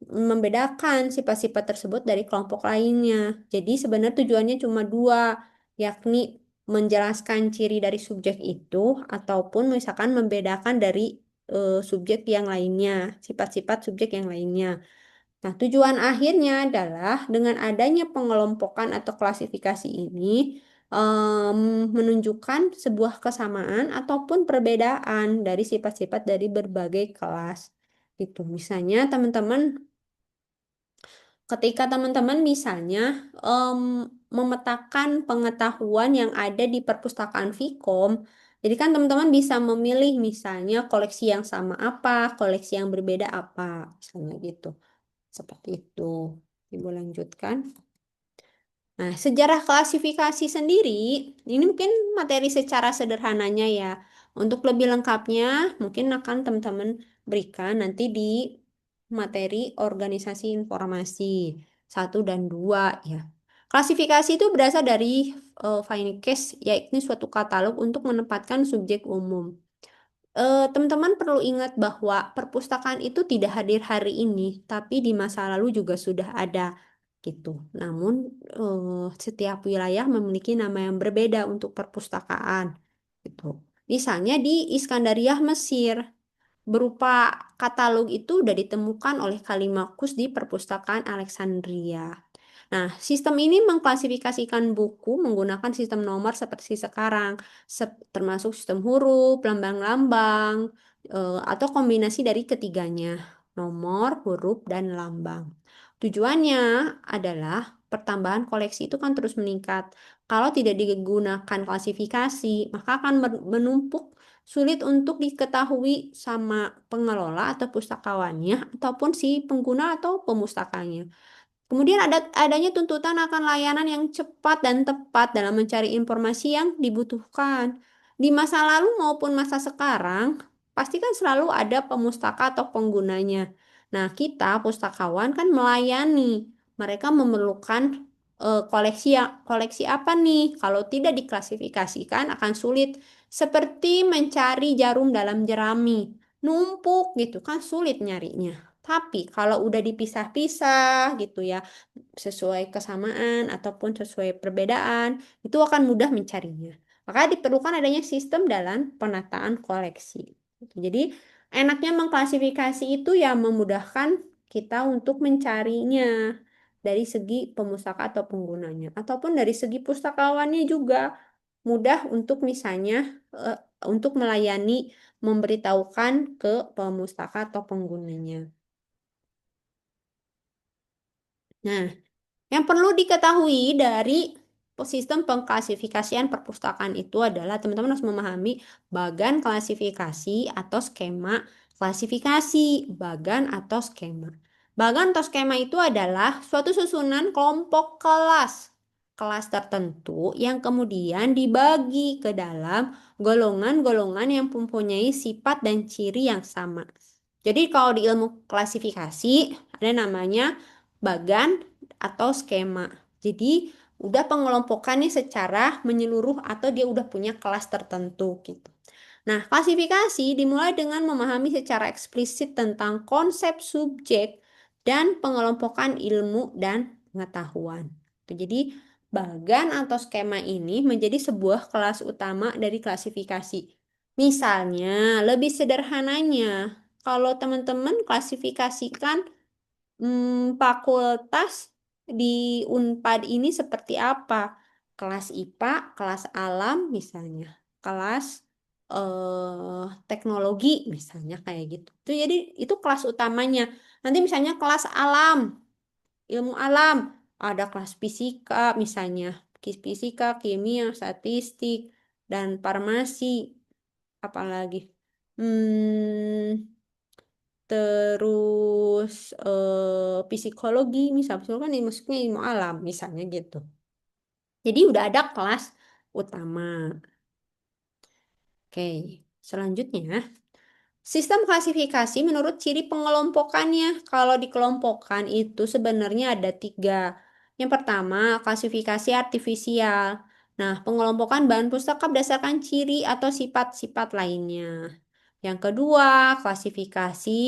membedakan sifat-sifat tersebut dari kelompok lainnya. Jadi sebenarnya tujuannya cuma dua, yakni menjelaskan ciri dari subjek itu ataupun misalkan membedakan dari subjek yang lainnya, sifat-sifat subjek yang lainnya. Nah, tujuan akhirnya adalah dengan adanya pengelompokan atau klasifikasi ini menunjukkan sebuah kesamaan ataupun perbedaan dari sifat-sifat dari berbagai kelas. Itu misalnya teman-teman ketika teman-teman misalnya memetakan pengetahuan yang ada di perpustakaan Vkom, jadi kan teman-teman bisa memilih misalnya koleksi yang sama apa, koleksi yang berbeda apa, misalnya gitu. Seperti itu. Ibu lanjutkan. Nah, sejarah klasifikasi sendiri, ini mungkin materi secara sederhananya ya. Untuk lebih lengkapnya, mungkin akan teman-teman berikan nanti di materi organisasi informasi 1 dan 2 ya. Klasifikasi itu berasal dari Finecast, yaitu suatu katalog untuk menempatkan subjek umum. Teman-teman perlu ingat bahwa perpustakaan itu tidak hadir hari ini, tapi di masa lalu juga sudah ada gitu. Namun setiap wilayah memiliki nama yang berbeda untuk perpustakaan gitu. Misalnya di Iskandariah, Mesir. Berupa katalog itu udah ditemukan oleh Kalimakus di Perpustakaan Alexandria. Nah, sistem ini mengklasifikasikan buku menggunakan sistem nomor seperti sekarang, termasuk sistem huruf, lambang-lambang, atau kombinasi dari ketiganya, nomor, huruf, dan lambang. Tujuannya adalah pertambahan koleksi itu kan terus meningkat. Kalau tidak digunakan klasifikasi, maka akan menumpuk, sulit untuk diketahui sama pengelola atau pustakawannya ataupun si pengguna atau pemustakanya. Kemudian adanya tuntutan akan layanan yang cepat dan tepat dalam mencari informasi yang dibutuhkan. Di masa lalu maupun masa sekarang, pasti kan selalu ada pemustaka atau penggunanya. Nah, kita pustakawan kan melayani. Mereka memerlukan koleksi apa nih? Kalau tidak diklasifikasikan akan sulit. Seperti mencari jarum dalam jerami. Numpuk gitu kan sulit nyarinya. Tapi kalau udah dipisah-pisah gitu ya, sesuai kesamaan ataupun sesuai perbedaan, itu akan mudah mencarinya. Maka diperlukan adanya sistem dalam penataan koleksi. Jadi, enaknya mengklasifikasi itu ya memudahkan kita untuk mencarinya dari segi pemustaka atau penggunanya, ataupun dari segi pustakawannya juga mudah untuk misalnya untuk melayani memberitahukan ke pemustaka atau penggunanya. Nah, yang perlu diketahui dari sistem pengklasifikasian perpustakaan itu adalah teman-teman harus memahami bagan klasifikasi atau skema klasifikasi. Bagan atau skema. Bagan atau skema itu adalah suatu susunan kelompok kelas tertentu yang kemudian dibagi ke dalam golongan-golongan yang mempunyai sifat dan ciri yang sama. Jadi kalau di ilmu klasifikasi ada namanya bagan atau skema. Jadi udah pengelompokannya secara menyeluruh atau dia udah punya kelas tertentu gitu. Nah, klasifikasi dimulai dengan memahami secara eksplisit tentang konsep subjek dan pengelompokan ilmu dan pengetahuan. Jadi, bagan atau skema ini menjadi sebuah kelas utama dari klasifikasi. Misalnya, lebih sederhananya, kalau teman-teman klasifikasikan fakultas di Unpad ini seperti apa? Kelas IPA, kelas alam misalnya, kelas teknologi misalnya kayak gitu. Jadi itu kelas utamanya. Nanti misalnya kelas alam, ilmu alam, ada kelas fisika misalnya, fisika, kimia, statistik, dan farmasi, apalagi. Terus psikologi, misalnya kan maksudnya ilmu alam, misalnya gitu. Jadi udah ada kelas utama. Oke, selanjutnya. Sistem klasifikasi menurut ciri pengelompokannya. Kalau dikelompokkan itu sebenarnya ada 3. Yang pertama, klasifikasi artifisial. Nah, pengelompokan bahan pustaka berdasarkan ciri atau sifat-sifat lainnya. Yang kedua, klasifikasi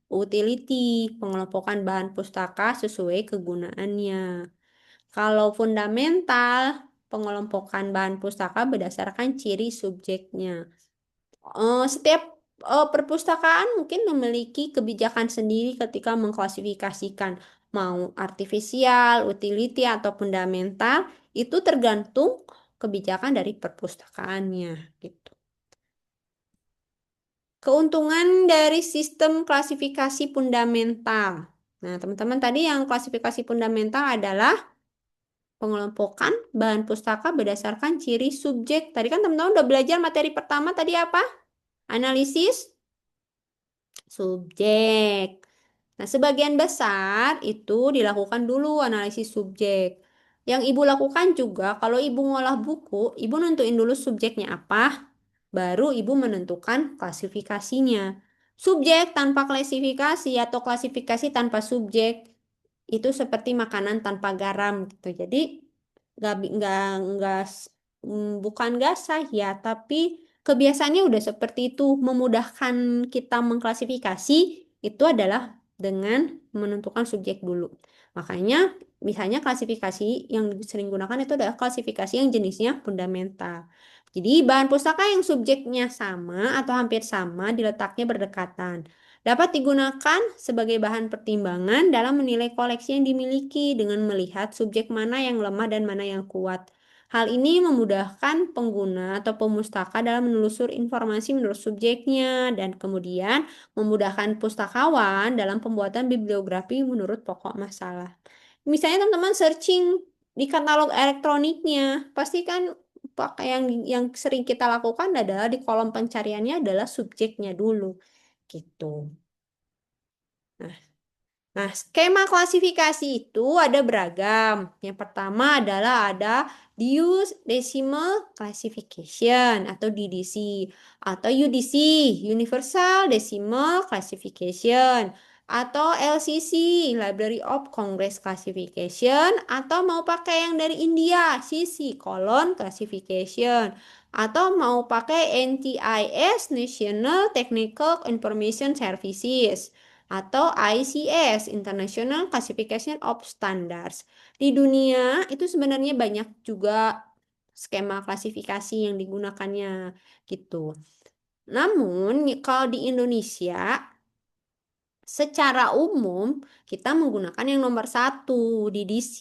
utility, pengelompokan bahan pustaka sesuai kegunaannya. Kalau fundamental, pengelompokan bahan pustaka berdasarkan ciri subjeknya. Setiap perpustakaan mungkin memiliki kebijakan sendiri ketika mengklasifikasikan mau artifisial, utility, atau fundamental, itu tergantung kebijakan dari perpustakaannya gitu. Keuntungan dari sistem klasifikasi fundamental. Nah, teman-teman tadi yang klasifikasi fundamental adalah pengelompokan bahan pustaka berdasarkan ciri subjek. Tadi kan teman-teman udah belajar materi pertama tadi apa? Analisis subjek. Nah, sebagian besar itu dilakukan dulu analisis subjek. Yang ibu lakukan juga, kalau ibu ngolah buku, ibu nentuin dulu subjeknya apa, baru ibu menentukan klasifikasinya. Subjek tanpa klasifikasi atau klasifikasi tanpa subjek itu seperti makanan tanpa garam gitu. Jadi nggak bukan nggak sah ya, tapi kebiasaannya udah seperti itu. Memudahkan kita mengklasifikasi itu adalah dengan menentukan subjek dulu. Makanya misalnya klasifikasi yang sering digunakan itu adalah klasifikasi yang jenisnya fundamental. Jadi bahan pustaka yang subjeknya sama atau hampir sama diletaknya berdekatan. Dapat digunakan sebagai bahan pertimbangan dalam menilai koleksi yang dimiliki dengan melihat subjek mana yang lemah dan mana yang kuat. Hal ini memudahkan pengguna atau pemustaka dalam menelusur informasi menurut subjeknya dan kemudian memudahkan pustakawan dalam pembuatan bibliografi menurut pokok masalah. Misalnya teman-teman searching di katalog elektroniknya, pasti kan pakai yang sering kita lakukan adalah di kolom pencariannya adalah subjeknya dulu gitu. Nah, Nah, skema klasifikasi itu ada beragam. Yang pertama adalah ada Dewey Decimal Classification atau DDC atau UDC, Universal Decimal Classification atau LCC, Library of Congress Classification atau mau pakai yang dari India, CC Colon Classification atau mau pakai NTIS, National Technical Information Services atau ICS, International Classification of Standards. Di dunia itu sebenarnya banyak juga skema klasifikasi yang digunakannya gitu. Namun kalau di Indonesia secara umum kita menggunakan yang nomor 1 di DC.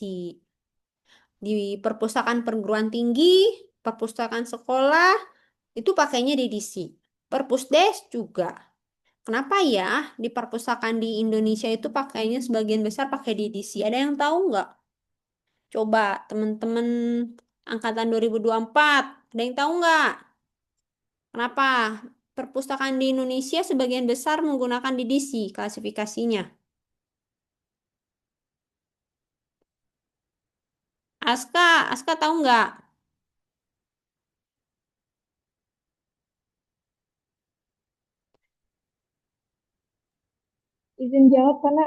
Di perpustakaan perguruan tinggi, perpustakaan sekolah itu pakainya di DC. Perpusdes juga. Kenapa ya di perpustakaan di Indonesia itu pakainya sebagian besar pakai DDC? Ada yang tahu nggak? Coba teman-teman angkatan 2024, ada yang tahu nggak? Kenapa perpustakaan di Indonesia sebagian besar menggunakan DDC klasifikasinya? Aska tahu nggak? Izin jawab karena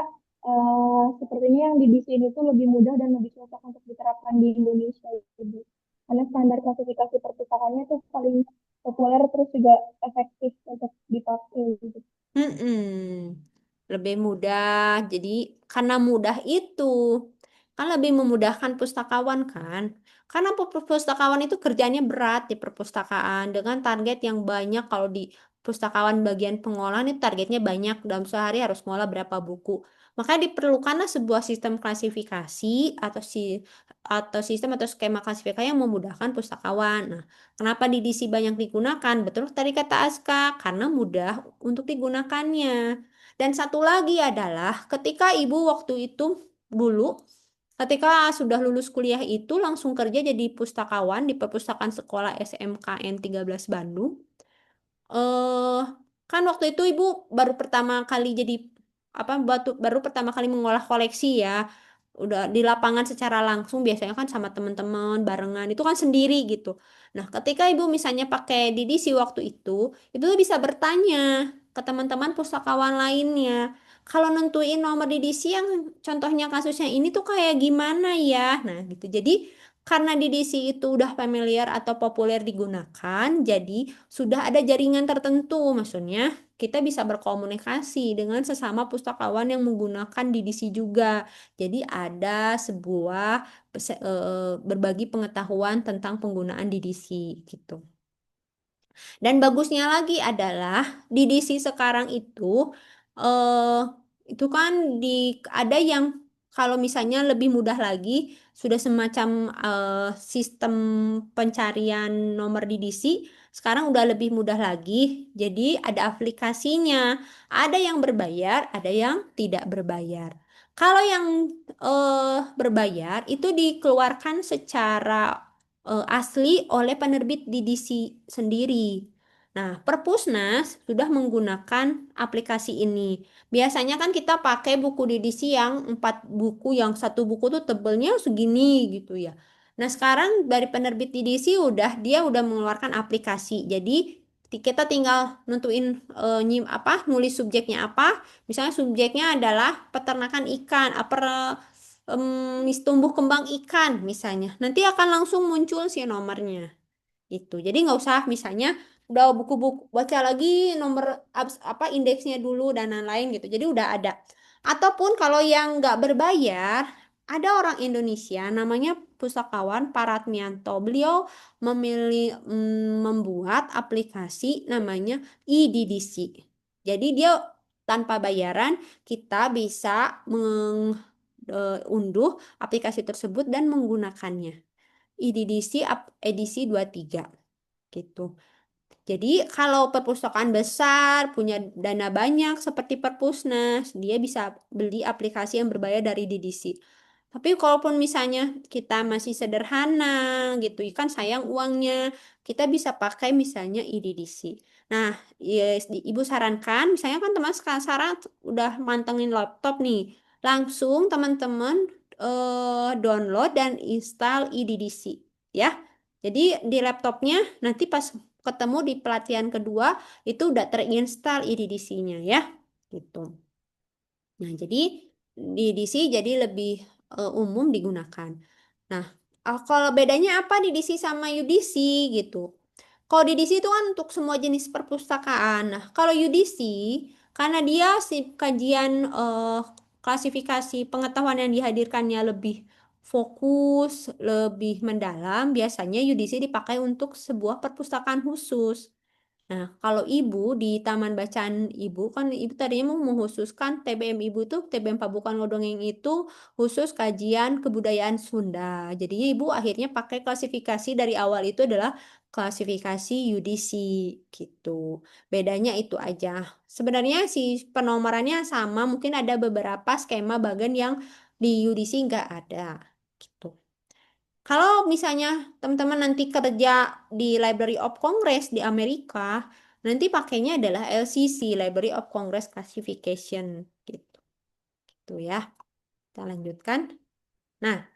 sepertinya yang di sini itu lebih mudah dan lebih cocok untuk diterapkan di Indonesia, Ibu. Karena standar klasifikasi perpustakaannya itu paling populer terus juga efektif untuk dipakai gitu. Lebih mudah. Jadi karena mudah itu kan lebih memudahkan pustakawan kan. Karena pustakawan itu kerjanya berat di perpustakaan dengan target yang banyak. Kalau di pustakawan bagian pengolahan itu targetnya banyak, dalam sehari harus ngolah berapa buku. Makanya diperlukanlah sebuah sistem klasifikasi atau sistem atau skema klasifikasi yang memudahkan pustakawan. Nah, kenapa DDC banyak digunakan? Betul tadi kata Aska, karena mudah untuk digunakannya. Dan satu lagi adalah ketika ibu waktu itu dulu, ketika sudah lulus kuliah itu langsung kerja jadi pustakawan di perpustakaan sekolah SMKN 13 Bandung. eh kan waktu itu ibu baru pertama kali jadi baru pertama kali mengolah koleksi ya. Udah di lapangan secara langsung biasanya kan sama teman-teman barengan itu kan sendiri gitu. Nah, ketika ibu misalnya pakai DDC waktu itu tuh bisa bertanya ke teman-teman pustakawan lainnya. Kalau nentuin nomor DDC yang contohnya kasusnya ini tuh kayak gimana ya? Nah, gitu. Jadi karena DDC itu udah familiar atau populer digunakan, jadi sudah ada jaringan tertentu, maksudnya kita bisa berkomunikasi dengan sesama pustakawan yang menggunakan DDC juga. Jadi ada sebuah berbagi pengetahuan tentang penggunaan DDC gitu. Dan bagusnya lagi adalah di DC sekarang eh itu kan ada yang kalau misalnya lebih mudah lagi sudah semacam sistem pencarian nomor di DC sekarang udah lebih mudah lagi. Jadi ada aplikasinya, ada yang berbayar, ada yang tidak berbayar. Kalau yang berbayar itu dikeluarkan secara asli oleh penerbit di DC sendiri. Nah, Perpusnas sudah menggunakan aplikasi ini. Biasanya kan kita pakai buku edisi yang 4 buku, yang satu buku tuh tebelnya segini gitu ya. Nah, sekarang dari penerbit edisi dia udah mengeluarkan aplikasi. Jadi kita tinggal nentuin nulis subjeknya apa. Misalnya subjeknya adalah peternakan ikan, tumbuh kembang ikan misalnya. Nanti akan langsung muncul si nomornya itu. Jadi nggak usah misalnya udah buku-buku baca lagi nomor indeksnya dulu dan lain-lain gitu. Jadi udah ada. Ataupun kalau yang nggak berbayar, ada orang Indonesia namanya pustakawan Paratmianto. Beliau membuat aplikasi namanya IDDC. Jadi dia tanpa bayaran kita bisa mengunduh aplikasi tersebut dan menggunakannya. IDDC edisi 23 gitu. Jadi kalau perpustakaan besar, punya dana banyak seperti Perpusnas, dia bisa beli aplikasi yang berbayar dari DDC. Tapi kalaupun misalnya kita masih sederhana gitu, kan sayang uangnya, kita bisa pakai misalnya IDDC. Nah, Ibu sarankan, misalnya kan teman sekarang udah mantengin laptop nih, langsung teman-teman download dan install IDDC ya. Jadi di laptopnya nanti pas ketemu di pelatihan kedua itu udah terinstal IDDC-nya ya gitu. Nah, jadi DDC jadi lebih umum digunakan. Nah, kalau bedanya apa DDC sama UDC gitu? Kalau DDC itu kan untuk semua jenis perpustakaan. Nah, kalau UDC karena dia si kajian klasifikasi pengetahuan yang dihadirkannya lebih fokus, lebih mendalam, biasanya UDC dipakai untuk sebuah perpustakaan khusus. Nah, kalau ibu di taman bacaan ibu kan ibu tadinya mau mengkhususkan TBM ibu tuh TBM Pabukan Ngodongeng itu khusus kajian kebudayaan Sunda. Jadi ibu akhirnya pakai klasifikasi dari awal itu adalah klasifikasi UDC gitu. Bedanya itu aja. Sebenarnya si penomorannya sama, mungkin ada beberapa skema bagian yang di UDC nggak ada gitu. Kalau misalnya teman-teman nanti kerja di Library of Congress di Amerika, nanti pakainya adalah LCC, Library of Congress Classification, gitu. Gitu ya. Kita lanjutkan. Nah,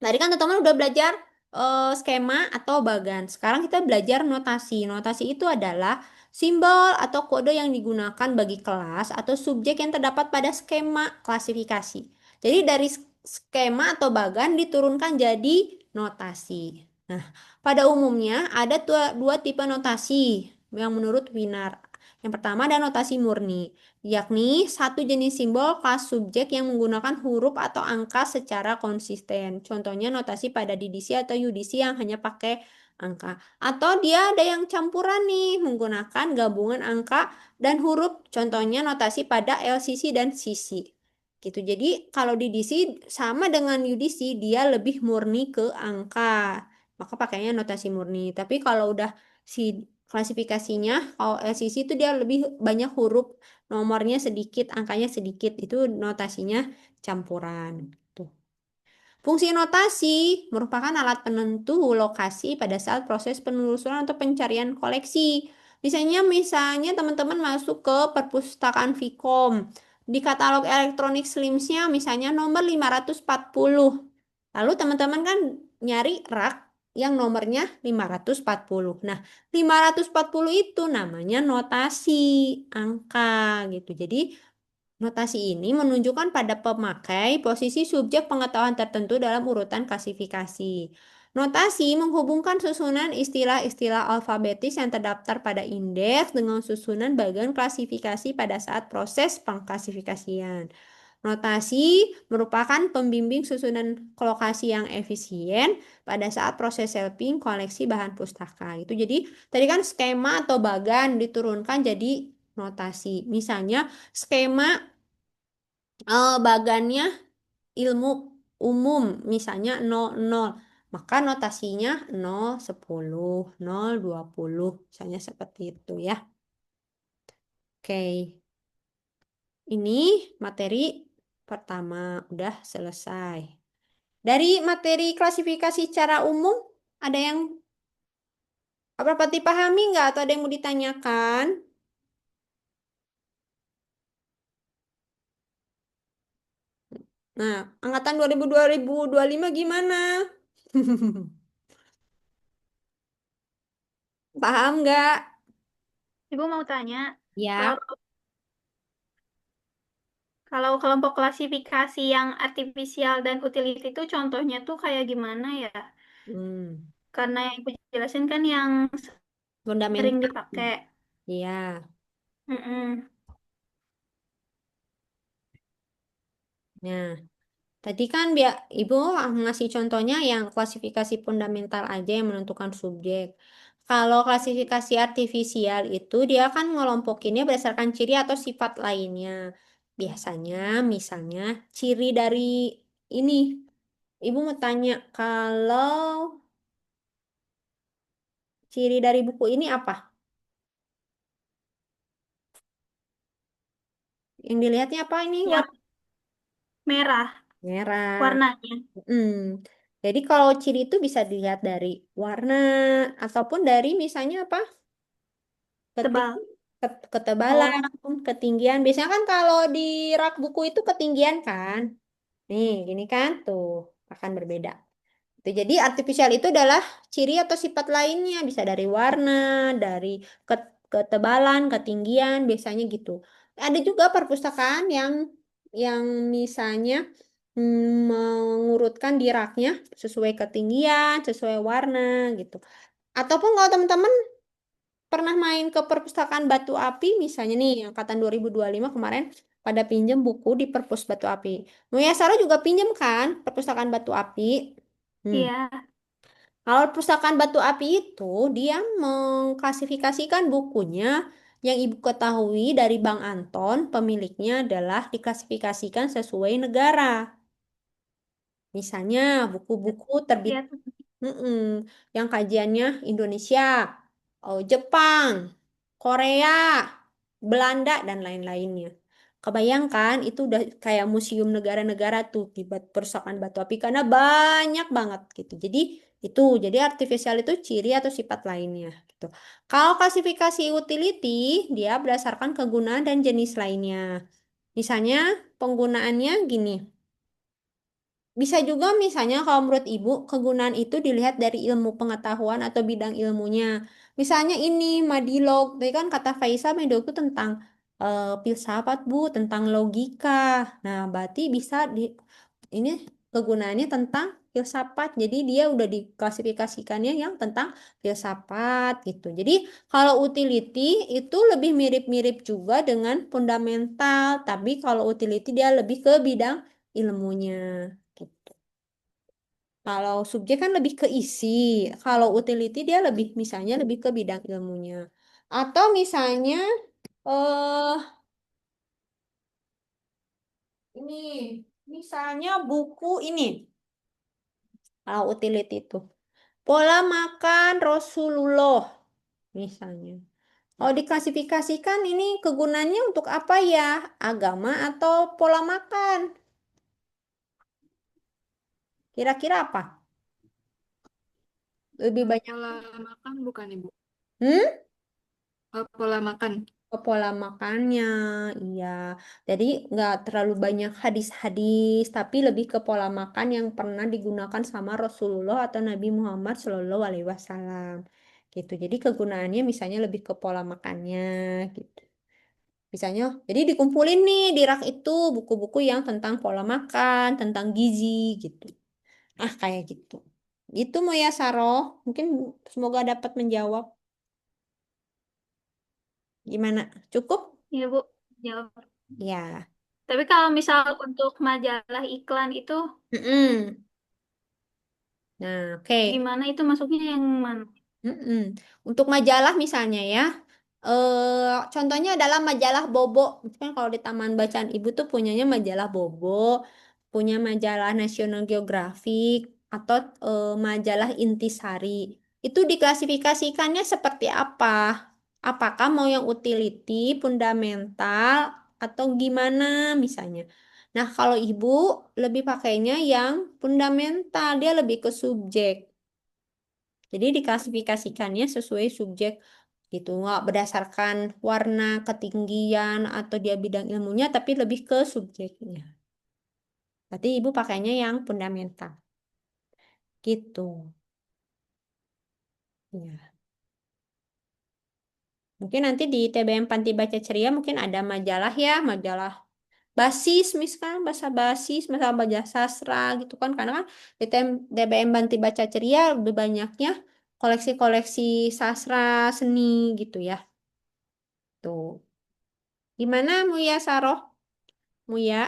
tadi kan teman-teman udah belajar skema atau bagan. Sekarang kita belajar notasi. Notasi itu adalah simbol atau kode yang digunakan bagi kelas atau subjek yang terdapat pada skema klasifikasi. Jadi dari skema atau bagan diturunkan jadi notasi. Nah, pada umumnya ada dua tipe notasi yang menurut Winar. Yang pertama ada notasi murni, yakni satu jenis simbol kelas subjek yang menggunakan huruf atau angka secara konsisten. Contohnya notasi pada DDC atau UDC yang hanya pakai angka. Atau dia ada yang campuran nih, menggunakan gabungan angka dan huruf. Contohnya notasi pada LCC dan CC. Gitu. Jadi kalau DDC sama dengan UDC, dia lebih murni ke angka. Maka pakainya notasi murni. Tapi kalau udah si klasifikasinya, kalau LCC itu dia lebih banyak huruf, nomornya sedikit, angkanya sedikit, itu notasinya campuran. Tuh. Fungsi notasi merupakan alat penentu lokasi pada saat proses penelusuran atau pencarian koleksi. Misalnya teman-teman masuk ke perpustakaan Vkom. Di katalog elektronik Slims-nya misalnya nomor 540. Lalu teman-teman kan nyari rak yang nomornya 540. Nah, 540 itu namanya notasi angka gitu. Jadi notasi ini menunjukkan pada pemakai posisi subjek pengetahuan tertentu dalam urutan klasifikasi. Notasi menghubungkan susunan istilah-istilah alfabetis yang terdaftar pada indeks dengan susunan bagian klasifikasi pada saat proses pengklasifikasian. Notasi merupakan pembimbing susunan kolokasi yang efisien pada saat proses shaping koleksi bahan pustaka. Itu jadi tadi kan skema atau bagan diturunkan jadi notasi. Misalnya skema bagannya ilmu umum misalnya 00, maka notasinya 0, 10, 0, 20, misalnya seperti itu ya. Oke, ini materi pertama udah selesai. Dari materi klasifikasi secara umum, ada yang apa dipahami nggak atau ada yang mau ditanyakan? Nah, angkatan 2025 gimana? Paham nggak? Ibu mau tanya, Ya. kalau kalau kelompok klasifikasi yang artifisial dan utility itu contohnya tuh kayak gimana ya? Hmm, Karena yang Ibu jelasin kan yang sering fundamental. dipakai. Iya. Mm-mm. Nah, Tadi kan Ibu ngasih contohnya yang klasifikasi fundamental aja yang menentukan subjek. Kalau klasifikasi artifisial itu dia kan ngelompokinnya berdasarkan ciri atau sifat lainnya. Biasanya, misalnya ciri dari ini. Ibu mau tanya, kalau ciri dari buku ini apa? Yang dilihatnya apa ini? Yang merah Merah. warnanya, Hmm. Jadi kalau ciri itu bisa dilihat dari warna ataupun dari misalnya apa? tebal. Ketebalan, Oh, ketinggian. Biasanya kan kalau di rak buku itu ketinggian kan. Nih, gini kan tuh akan berbeda. Jadi artifisial itu adalah ciri atau sifat lainnya, bisa dari warna, dari ketebalan, ketinggian, biasanya gitu. Ada juga perpustakaan yang misalnya mengurutkan di raknya sesuai ketinggian, sesuai warna gitu. Ataupun kalau teman-teman pernah main ke perpustakaan Batu Api, misalnya nih, angkatan 2025 kemarin pada pinjem buku di Perpus Batu Api. Muya Saro juga pinjem kan perpustakaan Batu Api. Hmm. iya. Kalau perpustakaan Batu Api itu dia mengklasifikasikan bukunya yang Ibu ketahui dari Bang Anton, pemiliknya adalah diklasifikasikan sesuai negara. Misalnya buku-buku terbit Lihat. mm-mm, yang kajiannya Indonesia, Jepang, Korea, Belanda, dan lain-lainnya. Kebayangkan itu udah kayak museum negara-negara tuh di Perusahaan Batu Api karena banyak banget gitu. Jadi artifisial itu ciri atau sifat lainnya gitu. Kalau klasifikasi utility dia berdasarkan kegunaan dan jenis lainnya. Misalnya penggunaannya gini. Bisa juga misalnya kalau menurut Ibu, kegunaan itu dilihat dari ilmu pengetahuan atau bidang ilmunya. Misalnya ini Madilog, tadi kan kata Faisa Madilog itu tentang filsafat Bu, tentang logika. Nah, berarti bisa ini kegunaannya tentang filsafat. Jadi dia udah diklasifikasikannya yang tentang filsafat gitu. Jadi kalau utility itu lebih mirip-mirip juga dengan fundamental, tapi kalau utility dia lebih ke bidang ilmunya. Gitu. Kalau subjek kan lebih ke isi, kalau utility dia lebih misalnya lebih ke bidang ilmunya. Atau misalnya eh ini misalnya buku ini, kalau utility itu pola makan Rasulullah misalnya. Kalau diklasifikasikan ini kegunaannya untuk apa ya? Agama atau pola makan? Kira-kira apa? Lebih banyak. Pola makan bukan Ibu? Hmm? Pola makan. Ke pola makannya, iya. Jadi nggak terlalu banyak hadis-hadis, tapi lebih ke pola makan yang pernah digunakan sama Rasulullah atau Nabi Muhammad Shallallahu Alaihi Wasallam. Gitu. Jadi kegunaannya misalnya lebih ke pola makannya, gitu. Misalnya, jadi dikumpulin nih di rak itu buku-buku yang tentang pola makan, tentang gizi, gitu. Ah, kayak gitu. Gitu mau ya Saroh. Mungkin semoga dapat menjawab. Gimana? Cukup? Iya, Bu. Jawab. Ya. Tapi kalau misal untuk majalah iklan itu Mm-mm. Nah, oke. gimana itu masuknya yang mana? Mm-mm. Untuk majalah misalnya ya, contohnya adalah majalah Bobo. Kan kalau di Taman Bacaan Ibu tuh punyanya majalah Bobo, punya majalah National Geographic, atau majalah Intisari. Itu diklasifikasikannya seperti apa? Apakah mau yang utility, fundamental, atau gimana misalnya? Nah, kalau Ibu lebih pakainya yang fundamental, dia lebih ke subjek. Jadi diklasifikasikannya sesuai subjek gitu, nggak berdasarkan warna, ketinggian, atau dia bidang ilmunya, tapi lebih ke subjeknya. Berarti ibu pakainya yang fundamental. Gitu. Ya. Mungkin nanti di TBM Panti Baca Ceria mungkin ada majalah ya, majalah basis misalkan, bahasa basis, masalah baca sastra gitu kan. Karena kan di TBM Panti Baca Ceria lebih banyaknya koleksi-koleksi sastra seni gitu ya. Tuh. Gimana Muya Saroh? Muya,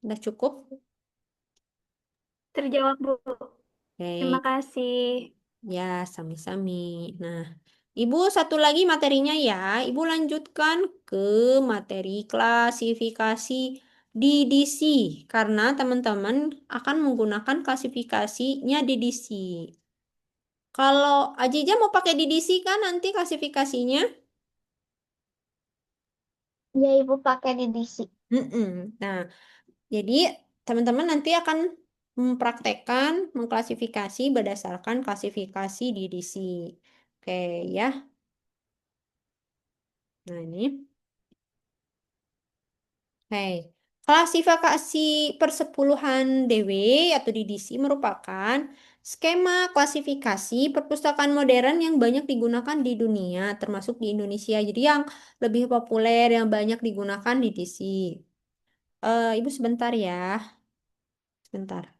udah cukup? Terjawab, Bu. Terima Oke, kasih. ya sami-sami. Nah, Ibu satu lagi materinya ya. Ibu lanjutkan ke materi klasifikasi DDC karena teman-teman akan menggunakan klasifikasinya DDC. Kalau Ajija mau pakai DDC kan nanti klasifikasinya? Ya, Ibu pakai di DC. Mm-mm. Nah, jadi teman-teman nanti akan mempraktekkan mengklasifikasi berdasarkan klasifikasi DDC. Oke ya. Nah, ini. Hai. Klasifikasi persepuluhan DW atau DDC merupakan skema klasifikasi perpustakaan modern yang banyak digunakan di dunia, termasuk di Indonesia. Jadi yang lebih populer, yang banyak digunakan DDC. Ibu sebentar ya, sebentar.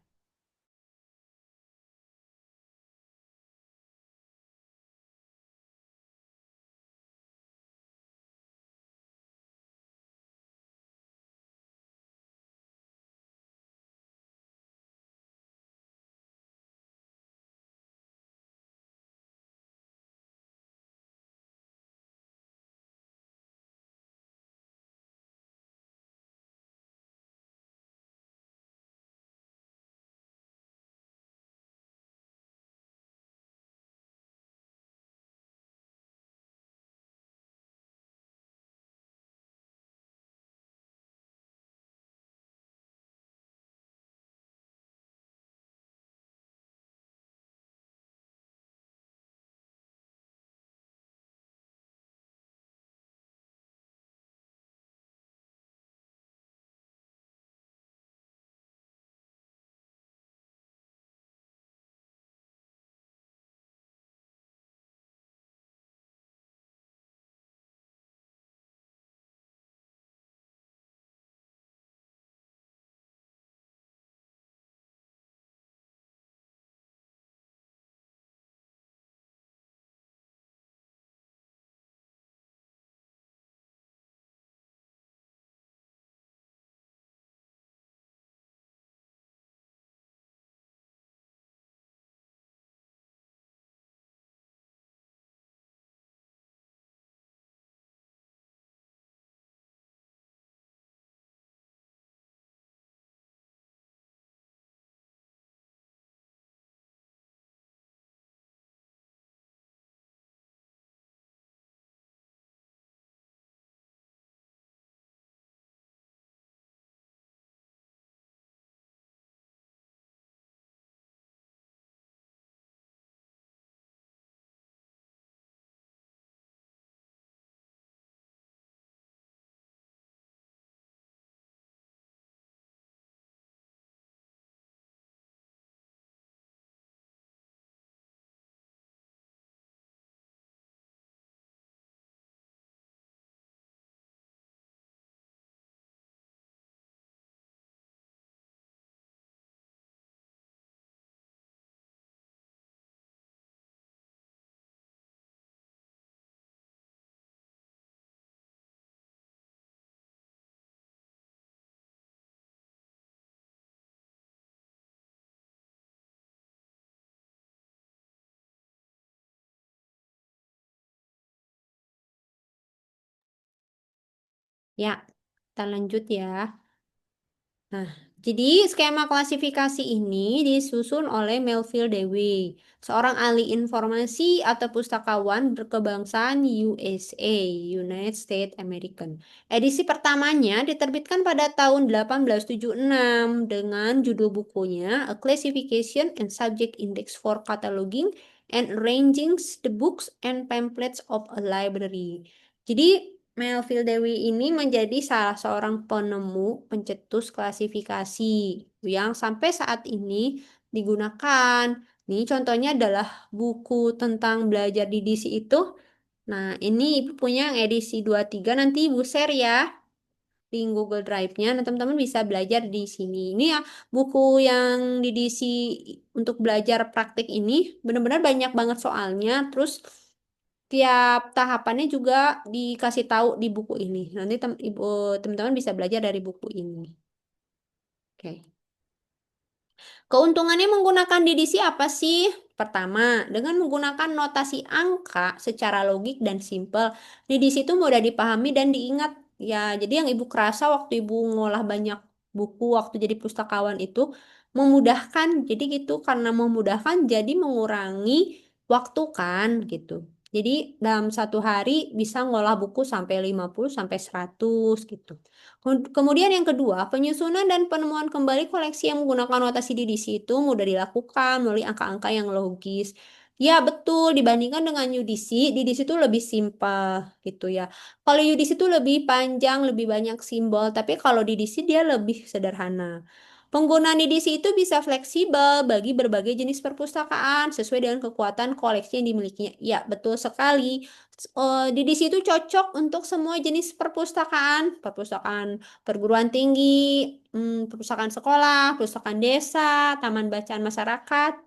Ya, kita lanjut ya. Nah, jadi skema klasifikasi ini disusun oleh Melville Dewey, seorang ahli informasi atau pustakawan berkebangsaan USA, United States American. Edisi pertamanya diterbitkan pada tahun 1876 dengan judul bukunya A Classification and Subject Index for Cataloging and Arranging the Books and Pamphlets of a Library. Jadi Melville Dewi ini menjadi salah seorang penemu pencetus klasifikasi yang sampai saat ini digunakan. Ini contohnya adalah buku tentang belajar di DC itu. Nah, ini Ibu punya yang edisi 23, nanti Ibu share ya di Google Drive-nya. Nah, teman-teman bisa belajar di sini. Ini ya buku yang di DC untuk belajar praktik ini benar-benar banyak banget soalnya. Terus tiap tahapannya juga dikasih tahu di buku ini. Nanti teman-teman bisa belajar dari buku ini. Oke. Keuntungannya menggunakan DDC apa sih? Pertama, dengan menggunakan notasi angka secara logik dan simpel, DDC itu mudah dipahami dan diingat. Ya, jadi yang Ibu kerasa waktu Ibu ngolah banyak buku waktu jadi pustakawan itu memudahkan. Jadi gitu, karena memudahkan jadi mengurangi waktu kan gitu. Jadi dalam satu hari bisa ngolah buku sampai 50 sampai 100 gitu. Kemudian yang kedua, penyusunan dan penemuan kembali koleksi yang menggunakan notasi DDC itu mudah dilakukan melalui angka-angka yang logis. Ya, betul. Dibandingkan dengan UDC, DDC itu lebih simpel gitu ya. Kalau UDC itu lebih panjang, lebih banyak simbol, tapi kalau DDC dia lebih sederhana. Penggunaan DDC itu bisa fleksibel bagi berbagai jenis perpustakaan sesuai dengan kekuatan koleksi yang dimilikinya. Ya, betul sekali. DDC itu cocok untuk semua jenis perpustakaan, perpustakaan perguruan tinggi, perpustakaan sekolah, perpustakaan desa, taman bacaan masyarakat.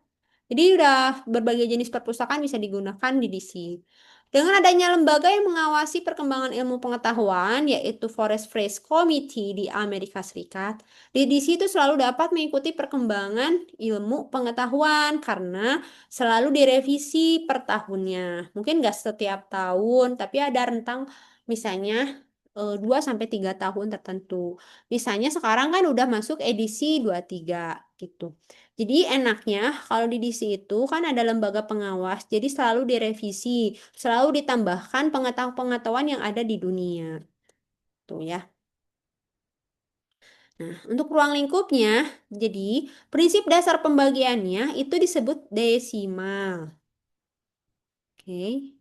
Jadi udah berbagai jenis perpustakaan bisa digunakan di DC. Dengan adanya lembaga yang mengawasi perkembangan ilmu pengetahuan, yaitu Forest Friends Committee di Amerika Serikat, di DC itu selalu dapat mengikuti perkembangan ilmu pengetahuan karena selalu direvisi per tahunnya. Mungkin nggak setiap tahun, tapi ada rentang misalnya 2 sampai 3 tahun tertentu. Misalnya sekarang kan udah masuk edisi 23 gitu. Jadi enaknya kalau di DC itu kan ada lembaga pengawas, jadi selalu direvisi, selalu ditambahkan pengetahuan-pengetahuan yang ada di dunia. Tuh ya. Nah, untuk ruang lingkupnya, jadi prinsip dasar pembagiannya itu disebut desimal. Oke.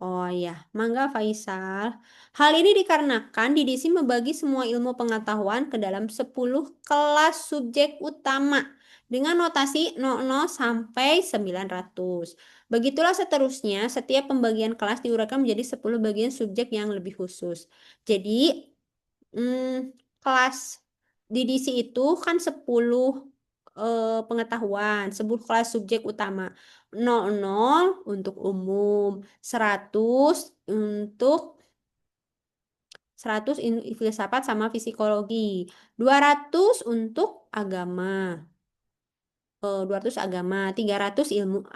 Oh ya, mangga Faisal. Hal ini dikarenakan DDC membagi semua ilmu pengetahuan ke dalam 10 kelas subjek utama dengan notasi 00 sampai 900. Begitulah seterusnya, setiap pembagian kelas diuraikan menjadi 10 bagian subjek yang lebih khusus. Jadi, kelas DDC itu kan 10 pengetahuan, 10 kelas subjek utama. 00 untuk umum, 100 filsafat sama psikologi, 200 untuk agama. 200 agama, 300 ilmu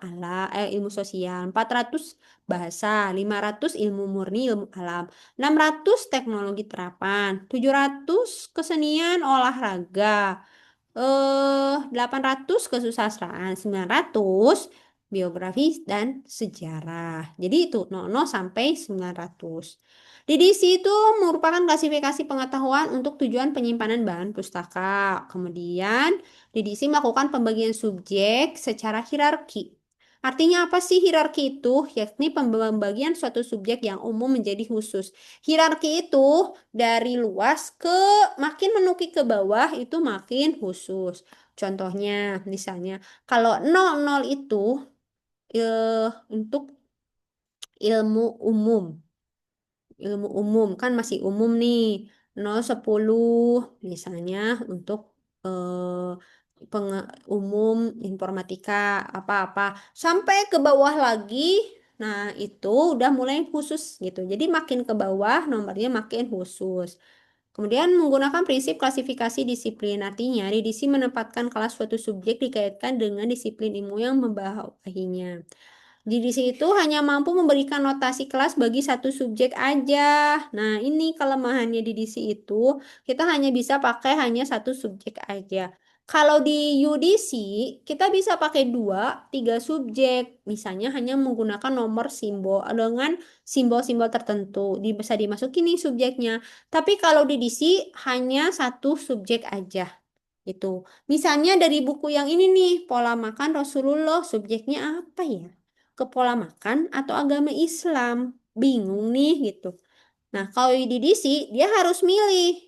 sosial, 400 bahasa, 500 ilmu murni, ilmu alam, 600 teknologi terapan, 700 kesenian olahraga, 800 kesusastraan, 900 biografi dan sejarah. Jadi itu 00 sampai 900. DDC itu merupakan klasifikasi pengetahuan untuk tujuan penyimpanan bahan pustaka. Kemudian DDC melakukan pembagian subjek secara hierarki. Artinya apa sih hierarki itu? Yakni pembagian suatu subjek yang umum menjadi khusus. Hierarki itu dari luas ke makin menukik ke bawah itu makin khusus. Contohnya, misalnya kalau 00 itu untuk ilmu umum. Ilmu umum kan masih umum nih. 0 10 misalnya untuk eh, umum informatika apa-apa sampai ke bawah lagi. Nah, itu udah mulai khusus gitu. Jadi makin ke bawah nomornya makin khusus. Kemudian menggunakan prinsip klasifikasi disiplin. Artinya, DDC menempatkan kelas suatu subjek dikaitkan dengan disiplin ilmu yang membawahinya. DDC itu hanya mampu memberikan notasi kelas bagi satu subjek aja. Nah, ini kelemahannya DDC itu, kita hanya bisa pakai hanya satu subjek aja. Kalau di UDC, kita bisa pakai 2, 3 subjek. Misalnya hanya menggunakan nomor simbol dengan simbol-simbol tertentu. Bisa dimasukin nih subjeknya. Tapi kalau di DC hanya satu subjek aja. Itu. Misalnya dari buku yang ini nih, Pola Makan Rasulullah, subjeknya apa ya? Ke pola makan atau agama Islam? Bingung nih gitu. Nah, kalau di DC dia harus milih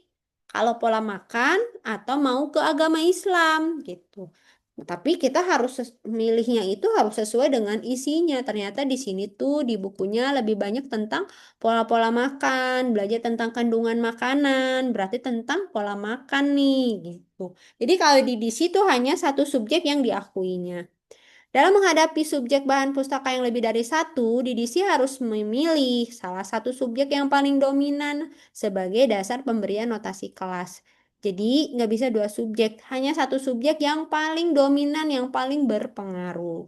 kalau pola makan atau mau ke agama Islam gitu. Tapi kita harus milihnya itu harus sesuai dengan isinya. Ternyata di sini tuh di bukunya lebih banyak tentang pola-pola makan, belajar tentang kandungan makanan, berarti tentang pola makan nih gitu. Jadi kalau di DC tuh hanya satu subjek yang diakuinya. Dalam menghadapi subjek bahan pustaka yang lebih dari satu, Didisi harus memilih salah satu subjek yang paling dominan sebagai dasar pemberian notasi kelas. Jadi nggak bisa dua subjek, hanya satu subjek yang paling dominan, yang paling berpengaruh.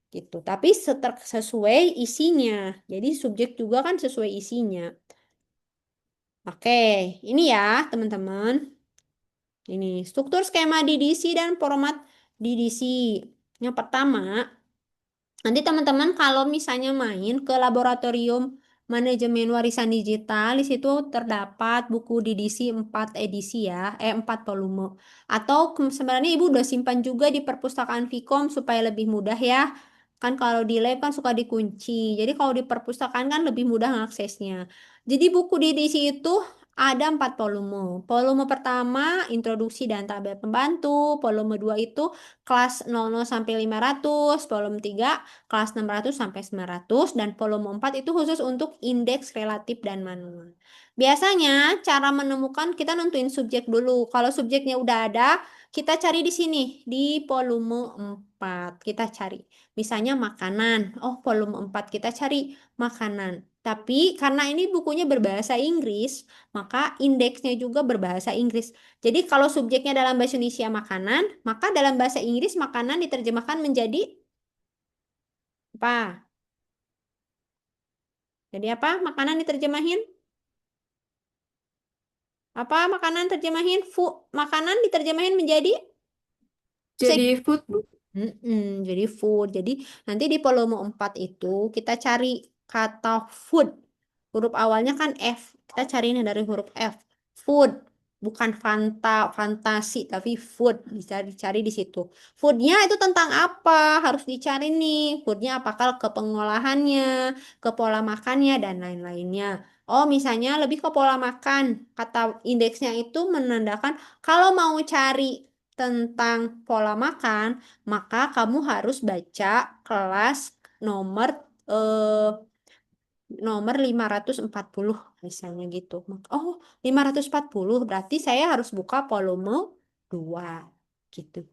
Gitu. Tapi sesuai isinya. Jadi subjek juga kan sesuai isinya. Oke, ini ya teman-teman. Ini struktur skema DDC dan format DDC. Yang pertama, nanti teman-teman kalau misalnya main ke laboratorium manajemen warisan digital, di situ terdapat buku DDC 4 edisi ya, 4 volume. Atau sebenarnya Ibu udah simpan juga di perpustakaan Vkom supaya lebih mudah ya. Kan kalau di lab kan suka dikunci. Jadi kalau di perpustakaan kan lebih mudah aksesnya. Jadi buku DDC itu ada 4 volume. Volume pertama, introduksi dan tabel pembantu. Volume 2 itu kelas 00 sampai 500. Volume 3 kelas 600 sampai 900 dan volume 4 itu khusus untuk indeks relatif dan manual. Biasanya cara menemukan kita nentuin subjek dulu. Kalau subjeknya udah ada, kita cari di sini di volume 4. Kita cari misalnya makanan. Oh, volume 4 kita cari makanan. Tapi karena ini bukunya berbahasa Inggris, maka indeksnya juga berbahasa Inggris. Jadi kalau subjeknya dalam bahasa Indonesia makanan, maka dalam bahasa Inggris makanan diterjemahkan menjadi apa? Jadi apa? Makanan diterjemahin? Apa makanan terjemahin? Makanan diterjemahin menjadi Jadi food, Bu. jadi food. Jadi nanti di volume 4 itu kita cari kata food. Huruf awalnya kan F. Kita cari ini dari huruf F. Food. Bukan fantasi, tapi food. Bisa dicari di situ. Foodnya itu tentang apa? Harus dicari nih. Foodnya apakah ke pengolahannya, ke pola makannya, dan lain-lainnya. Oh, misalnya lebih ke pola makan. Kata indeksnya itu menandakan kalau mau cari tentang pola makan, maka kamu harus baca kelas nomor eh, nomor 540 misalnya gitu. Oh, 540 berarti saya harus buka volume 2 gitu.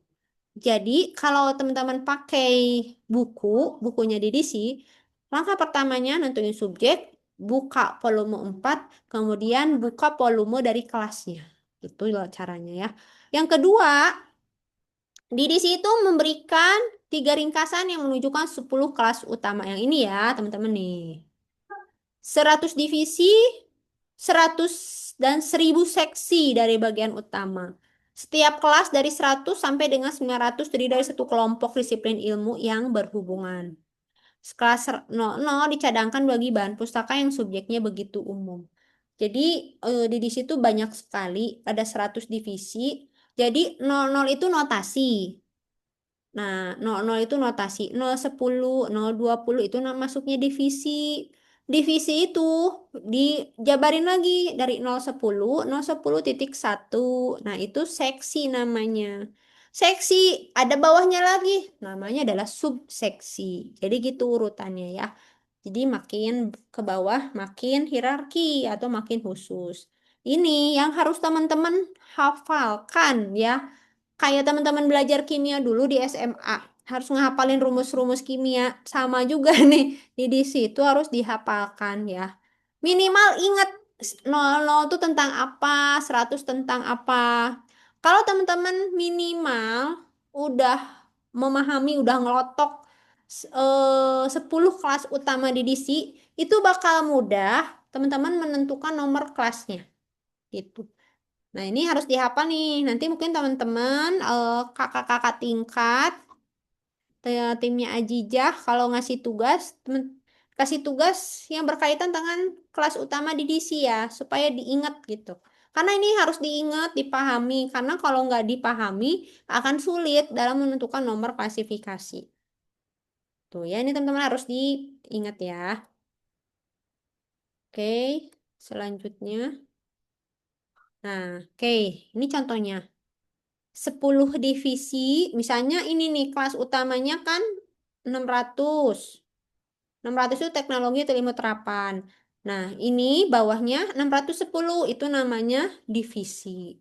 Jadi kalau teman-teman pakai bukunya di DC, langkah pertamanya nentuin subjek, buka volume 4, kemudian buka volume dari kelasnya. Itu loh caranya ya. Yang kedua, di situ memberikan 3 ringkasan yang menunjukkan 10 kelas utama yang ini ya, teman-teman nih. 100 divisi, 100 dan 1000 seksi dari bagian utama. Setiap kelas dari 100 sampai dengan 900 terdiri dari satu kelompok disiplin ilmu yang berhubungan. Kelas 00 dicadangkan bagi bahan pustaka yang subjeknya begitu umum. Jadi di situ banyak sekali, ada 100 divisi. Jadi 00 itu notasi. Nah, 00 itu notasi. 010, 020 itu masuknya divisi. Divisi itu dijabarin lagi dari 010, 010,1. Nah, itu seksi namanya. Seksi ada bawahnya lagi. Namanya adalah subseksi. Jadi gitu urutannya ya. Jadi makin ke bawah makin hierarki atau makin khusus. Ini yang harus teman-teman hafalkan ya. Kayak teman-teman belajar kimia dulu di SMA, harus ngehafalin rumus-rumus kimia. Sama juga nih, di situ harus dihafalkan ya. Minimal ingat 00 itu tentang apa, 100 tentang apa. Kalau teman-teman minimal udah memahami, udah ngelotok 10 kelas utama di DC, itu bakal mudah teman-teman menentukan nomor kelasnya. Gitu. Nah, ini harus dihafal nih. Nanti mungkin teman-teman, kakak-kakak tingkat, timnya Ajijah, kalau ngasih tugas, kasih tugas yang berkaitan dengan kelas utama di DC ya, supaya diingat gitu. Karena ini harus diingat, dipahami. Karena kalau nggak dipahami, akan sulit dalam menentukan nomor klasifikasi. Tuh ya, ini teman-teman harus diingat ya. Oke, selanjutnya. Nah, oke, ini contohnya. 10 divisi, misalnya ini nih kelas utamanya kan 600. 600 itu teknologi atau ilmu terapan. Nah, ini bawahnya 610 itu namanya divisi.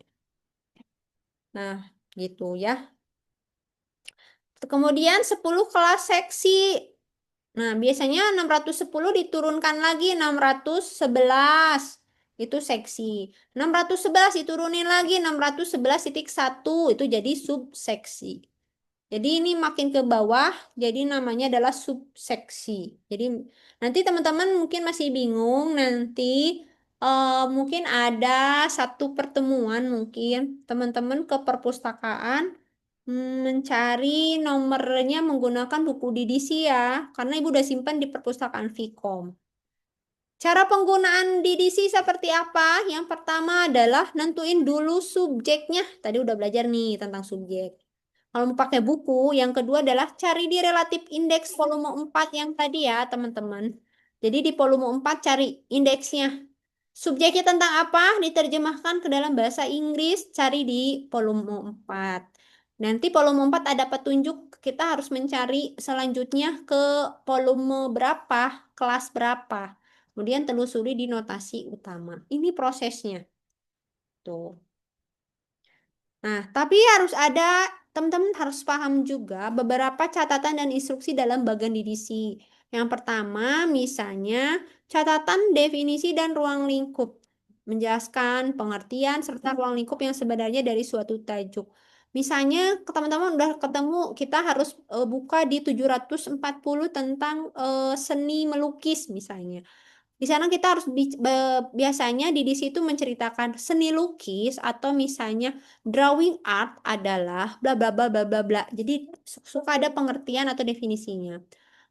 Nah, gitu ya. Kemudian 10 kelas seksi. Nah, biasanya 610 diturunkan lagi 611. itu seksi. 611 diturunin lagi 611,1 itu jadi subseksi. Jadi ini makin ke bawah, jadi namanya adalah subseksi. Jadi nanti teman-teman mungkin masih bingung, nanti mungkin ada satu pertemuan mungkin teman-teman ke perpustakaan mencari nomornya menggunakan buku DDC ya, karena ibu udah simpan di perpustakaan Vkom. Cara penggunaan DDC seperti apa? Yang pertama adalah nentuin dulu subjeknya. Tadi udah belajar nih tentang subjek. Kalau mau pakai buku, yang kedua adalah cari di relatif indeks volume 4 yang tadi ya, teman-teman. Jadi di volume 4 cari indeksnya. Subjeknya tentang apa? Diterjemahkan ke dalam bahasa Inggris, cari di volume 4. Nanti volume 4 ada petunjuk, kita harus mencari selanjutnya ke volume berapa, kelas berapa. Kemudian telusuri di notasi utama. Ini prosesnya. Tuh. Nah, tapi harus ada, teman-teman harus paham juga beberapa catatan dan instruksi dalam bagian DDC. Yang pertama, misalnya catatan definisi dan ruang lingkup. Menjelaskan pengertian serta ruang lingkup yang sebenarnya dari suatu tajuk. Misalnya, teman-teman udah ketemu, kita harus buka di 740 tentang seni melukis misalnya. Di sana kita harus biasanya di situ menceritakan seni lukis atau misalnya drawing art adalah bla bla bla bla bla bla. Jadi suka ada pengertian atau definisinya.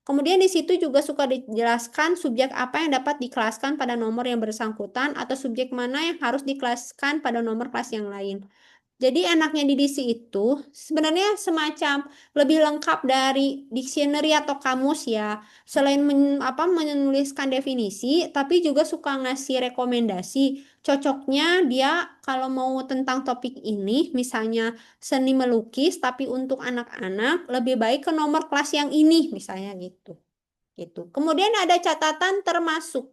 Kemudian di situ juga suka dijelaskan subjek apa yang dapat dikelaskan pada nomor yang bersangkutan atau subjek mana yang harus dikelaskan pada nomor kelas yang lain. Jadi enaknya di DC itu sebenarnya semacam lebih lengkap dari dictionary atau kamus ya. Selain menuliskan definisi, tapi juga suka ngasih rekomendasi. Cocoknya dia kalau mau tentang topik ini, misalnya seni melukis, tapi untuk anak-anak lebih baik ke nomor kelas yang ini, misalnya gitu. Gitu. Kemudian ada catatan termasuk.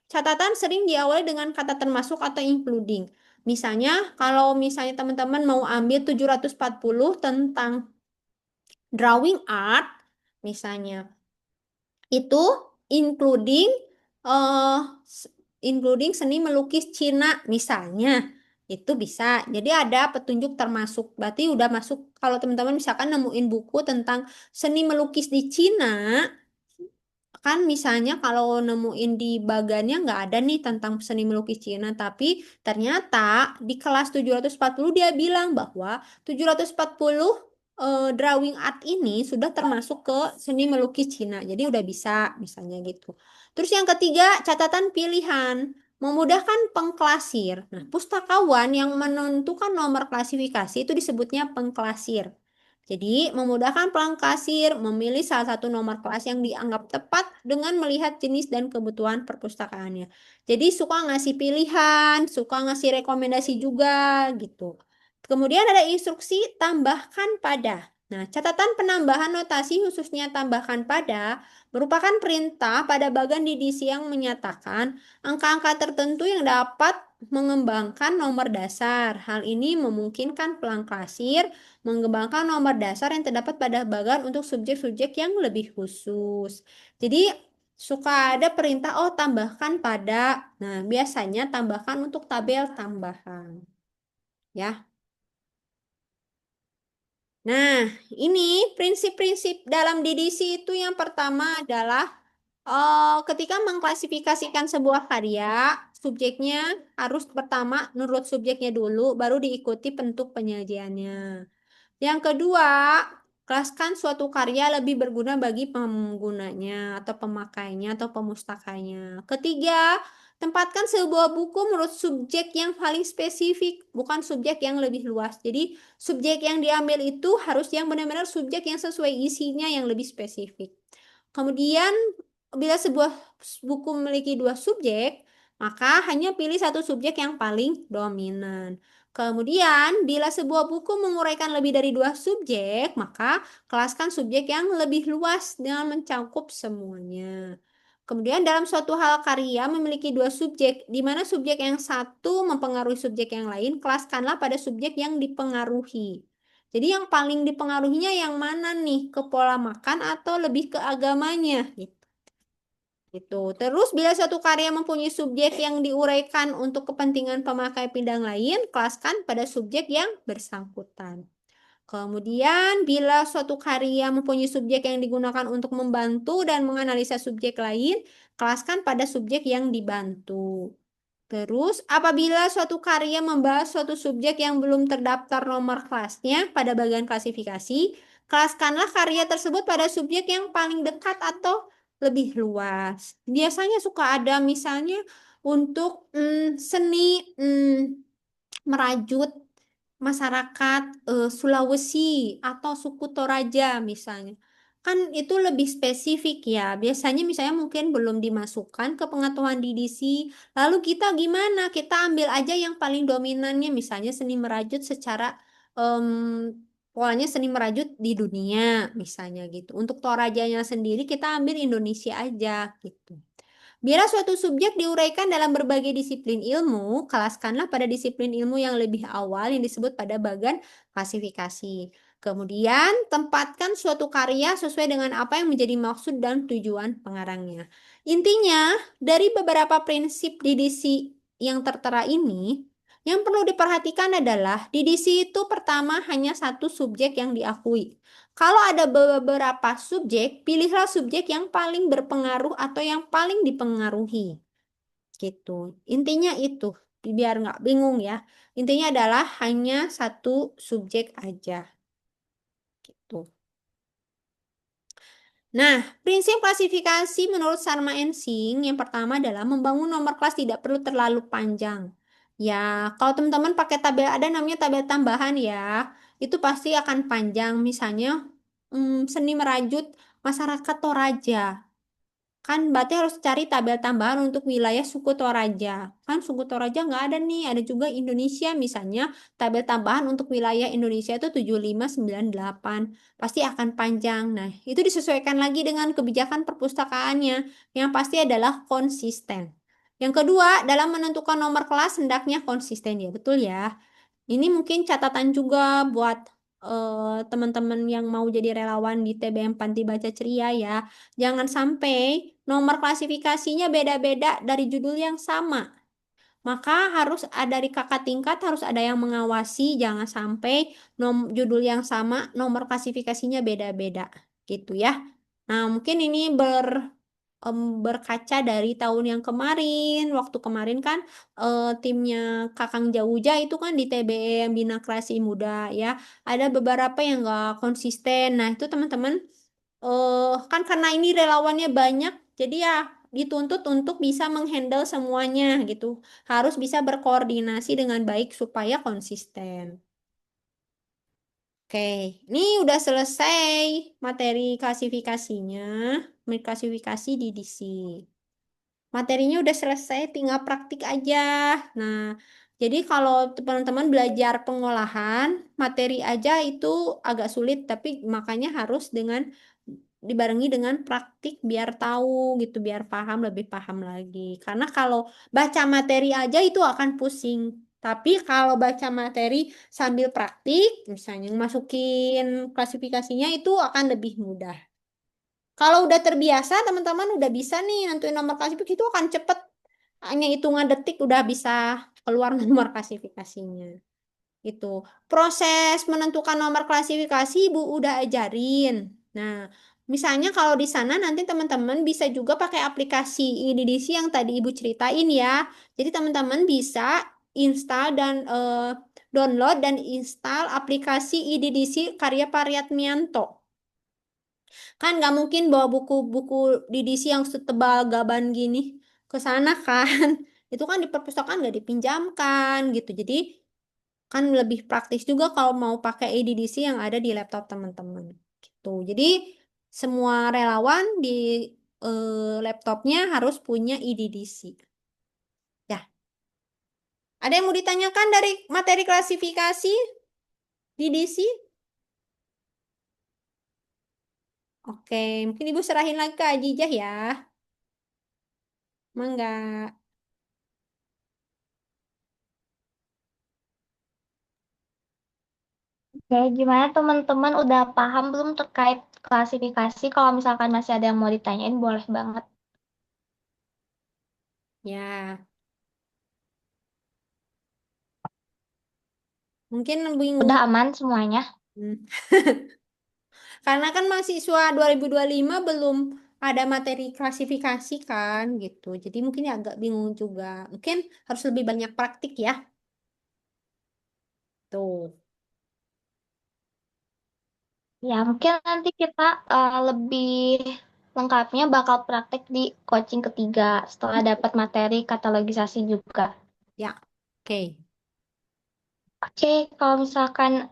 Catatan sering diawali dengan kata termasuk atau including. Misalnya, kalau misalnya teman-teman mau ambil 740 tentang drawing art, misalnya, itu including eh including seni melukis Cina, misalnya. Itu bisa. Jadi ada petunjuk termasuk. Berarti udah masuk kalau teman-teman misalkan nemuin buku tentang seni melukis di Cina, kan misalnya kalau nemuin di bagannya nggak ada nih tentang seni melukis Cina, tapi ternyata di kelas 740 dia bilang bahwa 740 drawing art ini sudah termasuk ke seni melukis Cina. Jadi udah bisa misalnya gitu. Terus yang ketiga, catatan pilihan. Memudahkan pengklasir. Nah, pustakawan yang menentukan nomor klasifikasi itu disebutnya pengklasir. Jadi, memudahkan pengklasir memilih salah satu nomor kelas yang dianggap tepat dengan melihat jenis dan kebutuhan perpustakaannya. Jadi, suka ngasih pilihan, suka ngasih rekomendasi juga gitu. Kemudian ada instruksi tambahkan pada. Nah, catatan penambahan notasi khususnya tambahkan pada merupakan perintah pada bagian DDC yang menyatakan angka-angka tertentu yang dapat mengembangkan nomor dasar. Hal ini memungkinkan pengklasir mengembangkan nomor dasar yang terdapat pada bagan untuk subjek-subjek yang lebih khusus. Jadi suka ada perintah, oh tambahkan pada. Nah, biasanya tambahkan untuk tabel tambahan. Ya. Nah, ini prinsip-prinsip dalam DDC itu yang pertama adalah ketika mengklasifikasikan sebuah karya, subjeknya harus pertama menurut subjeknya dulu, baru diikuti bentuk penyajiannya. Yang kedua, kelaskan suatu karya lebih berguna bagi penggunanya atau pemakainya atau pemustakanya. Ketiga, tempatkan sebuah buku menurut subjek yang paling spesifik, bukan subjek yang lebih luas. Jadi, subjek yang diambil itu harus yang benar-benar subjek yang sesuai isinya yang lebih spesifik. Kemudian, bila sebuah buku memiliki dua subjek, maka hanya pilih satu subjek yang paling dominan. Kemudian, bila sebuah buku menguraikan lebih dari dua subjek, maka kelaskan subjek yang lebih luas dengan mencakup semuanya. Kemudian, dalam suatu hal karya memiliki dua subjek, di mana subjek yang satu mempengaruhi subjek yang lain, kelaskanlah pada subjek yang dipengaruhi. Jadi, yang paling dipengaruhinya yang mana nih? Ke pola makan atau lebih ke agamanya? Gitu. Gitu. Terus bila suatu karya mempunyai subjek yang diuraikan untuk kepentingan pemakai bidang lain, kelaskan pada subjek yang bersangkutan. Kemudian, bila suatu karya mempunyai subjek yang digunakan untuk membantu dan menganalisa subjek lain, kelaskan pada subjek yang dibantu. Terus, apabila suatu karya membahas suatu subjek yang belum terdaftar nomor kelasnya pada bagian klasifikasi, kelaskanlah karya tersebut pada subjek yang paling dekat atau lebih luas. Biasanya suka ada misalnya untuk seni merajut masyarakat Sulawesi atau suku Toraja misalnya. Kan itu lebih spesifik ya. Biasanya misalnya mungkin belum dimasukkan ke pengetahuan DDC. Lalu kita gimana? Kita ambil aja yang paling dominannya misalnya seni merajut secara polanya seni merajut di dunia misalnya gitu. Untuk Torajanya sendiri kita ambil Indonesia aja gitu. Bila suatu subjek diuraikan dalam berbagai disiplin ilmu, kelaskanlah pada disiplin ilmu yang lebih awal yang disebut pada bagan klasifikasi. Kemudian, tempatkan suatu karya sesuai dengan apa yang menjadi maksud dan tujuan pengarangnya. Intinya, dari beberapa prinsip DDC yang tertera ini, yang perlu diperhatikan adalah DDC itu pertama hanya satu subjek yang diakui. Kalau ada beberapa subjek, pilihlah subjek yang paling berpengaruh atau yang paling dipengaruhi. Gitu. Intinya itu, biar nggak bingung ya. Intinya adalah hanya satu subjek aja. Gitu. Nah, prinsip klasifikasi menurut Sharma and Singh yang pertama adalah membangun nomor kelas tidak perlu terlalu panjang. Ya, kalau teman-teman pakai tabel ada namanya tabel tambahan ya, itu pasti akan panjang. Misalnya seni merajut masyarakat Toraja. Kan berarti harus cari tabel tambahan untuk wilayah suku Toraja. Kan suku Toraja nggak ada nih, ada juga Indonesia misalnya. Tabel tambahan untuk wilayah Indonesia itu 7598. Pasti akan panjang. Nah, itu disesuaikan lagi dengan kebijakan perpustakaannya. Yang pasti adalah konsisten. Yang kedua, dalam menentukan nomor kelas hendaknya konsisten ya, betul ya. Ini mungkin catatan juga buat teman-teman yang mau jadi relawan di TBM Panti Baca Ceria ya. Jangan sampai nomor klasifikasinya beda-beda dari judul yang sama. Maka harus ada dari kakak tingkat harus ada yang mengawasi, jangan sampai judul yang sama nomor klasifikasinya beda-beda gitu ya. Nah, mungkin ini berkaca dari tahun yang kemarin. Waktu kemarin kan timnya Kakang Jauja itu kan di TBM Bina Kreasi Muda ya. Ada beberapa yang nggak konsisten. Nah, itu teman-teman kan karena ini relawannya banyak, jadi ya dituntut untuk bisa menghandle semuanya gitu. Harus bisa berkoordinasi dengan baik supaya konsisten. Oke, ini udah selesai materi klasifikasinya, klasifikasi DDC. Materinya udah selesai, tinggal praktik aja. Nah, jadi kalau teman-teman belajar pengolahan, materi aja itu agak sulit, tapi makanya harus dibarengi dengan praktik biar tahu gitu, biar paham, lebih paham lagi. Karena kalau baca materi aja itu akan pusing. Tapi kalau baca materi sambil praktik, misalnya masukin klasifikasinya itu akan lebih mudah. Kalau udah terbiasa, teman-teman udah bisa nih nentuin nomor klasifikasi itu akan cepet. Hanya hitungan detik udah bisa keluar nomor klasifikasinya. Itu proses menentukan nomor klasifikasi Ibu udah ajarin. Nah, misalnya kalau di sana nanti teman-teman bisa juga pakai aplikasi IDDC yang tadi Ibu ceritain ya. Jadi teman-teman bisa install dan download dan install aplikasi IDDC Karya Pariatmianto. Kan nggak mungkin bawa buku-buku DDC yang setebal gaban gini ke sana kan. Itu kan di perpustakaan nggak dipinjamkan gitu. Jadi kan lebih praktis juga kalau mau pakai EDDC yang ada di laptop teman-teman gitu. Jadi semua relawan di laptopnya harus punya EDDC. Ya, ada yang mau ditanyakan dari materi klasifikasi DDC? Oke, mungkin Ibu serahin lagi ke Ajijah ya. Mangga. Oke, gimana teman-teman udah paham belum terkait klasifikasi? Kalau misalkan masih ada yang mau ditanyain, boleh banget. Ya, mungkin bingung. Udah aman semuanya? Hmm. Karena kan mahasiswa 2025 belum ada materi klasifikasi kan gitu. Jadi mungkin ya agak bingung juga. Mungkin harus lebih banyak praktik ya. Tuh. Ya, mungkin nanti kita lebih lengkapnya bakal praktek di coaching ketiga setelah dapat materi katalogisasi juga. Ya, oke. Oke, kalau misalkan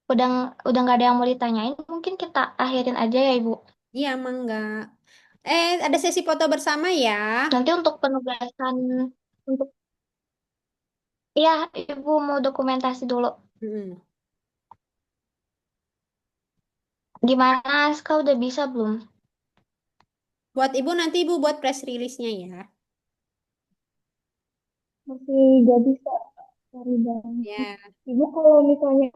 udah udah nggak ada yang mau ditanyain, mungkin kita akhirin aja ya Ibu. Iya, mangga. Ada sesi foto bersama ya. Nanti untuk penugasan untuk ya Ibu mau dokumentasi dulu. Mm-mm. Gimana, Ska udah bisa belum? Buat ibu nanti ibu buat press release-nya ya. Masih gak bisa, sorry banget. Ya. Ibu kalau misalnya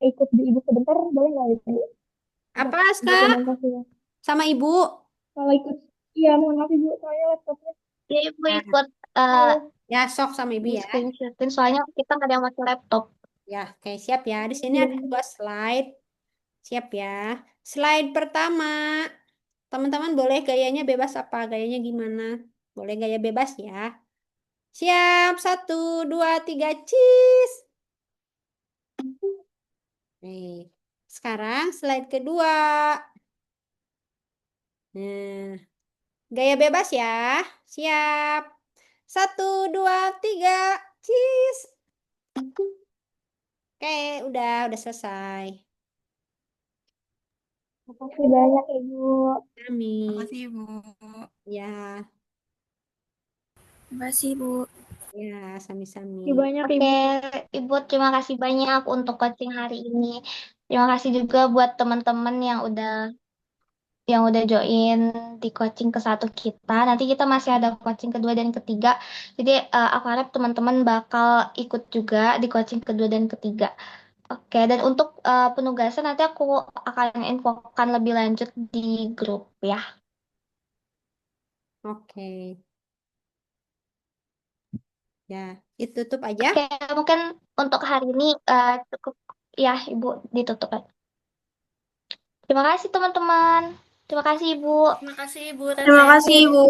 ikut di ibu sebentar, boleh nggak Ibu? Buat Apa, Ska? dokumentasinya. Sama ibu? Kalau ikut, iya mohon maaf Ibu, soalnya laptopnya Ya Ibu Ya, ikut mau ya sok sama ibu di ya. screenshotin soalnya kita nggak ada yang pakai laptop. Ya, oke, siap ya. Di sini ada iya. 2 slide. Siap ya. Slide pertama. Teman-teman boleh gayanya bebas apa? Gayanya gimana? Boleh gaya bebas ya. Siap. 1, 2, 3, cheese. Nih. Sekarang slide kedua. Nah, gaya bebas ya. Siap. 1, 2, 3, cheese. Oke, udah selesai. Makasih banyak Ibu. Amin. Makasih Ibu. Ya, Makasih Ibu. ya, sami-sami. Makasih banyak Oke, Ibu. Ibu terima kasih banyak untuk coaching hari ini. Terima kasih juga buat teman-teman yang udah join di coaching ke-1 kita. Nanti kita masih ada coaching kedua dan ketiga. Jadi aku harap teman-teman bakal ikut juga di coaching kedua dan ketiga. Oke, dan untuk penugasan nanti aku akan infokan lebih lanjut di grup ya. Oke. Ya, itu tutup aja. Oke, mungkin untuk hari ini cukup ya Ibu ditutup aja. Terima kasih teman-teman. Terima kasih Ibu. Terima kasih Ibu Terima Tete. kasih Ibu.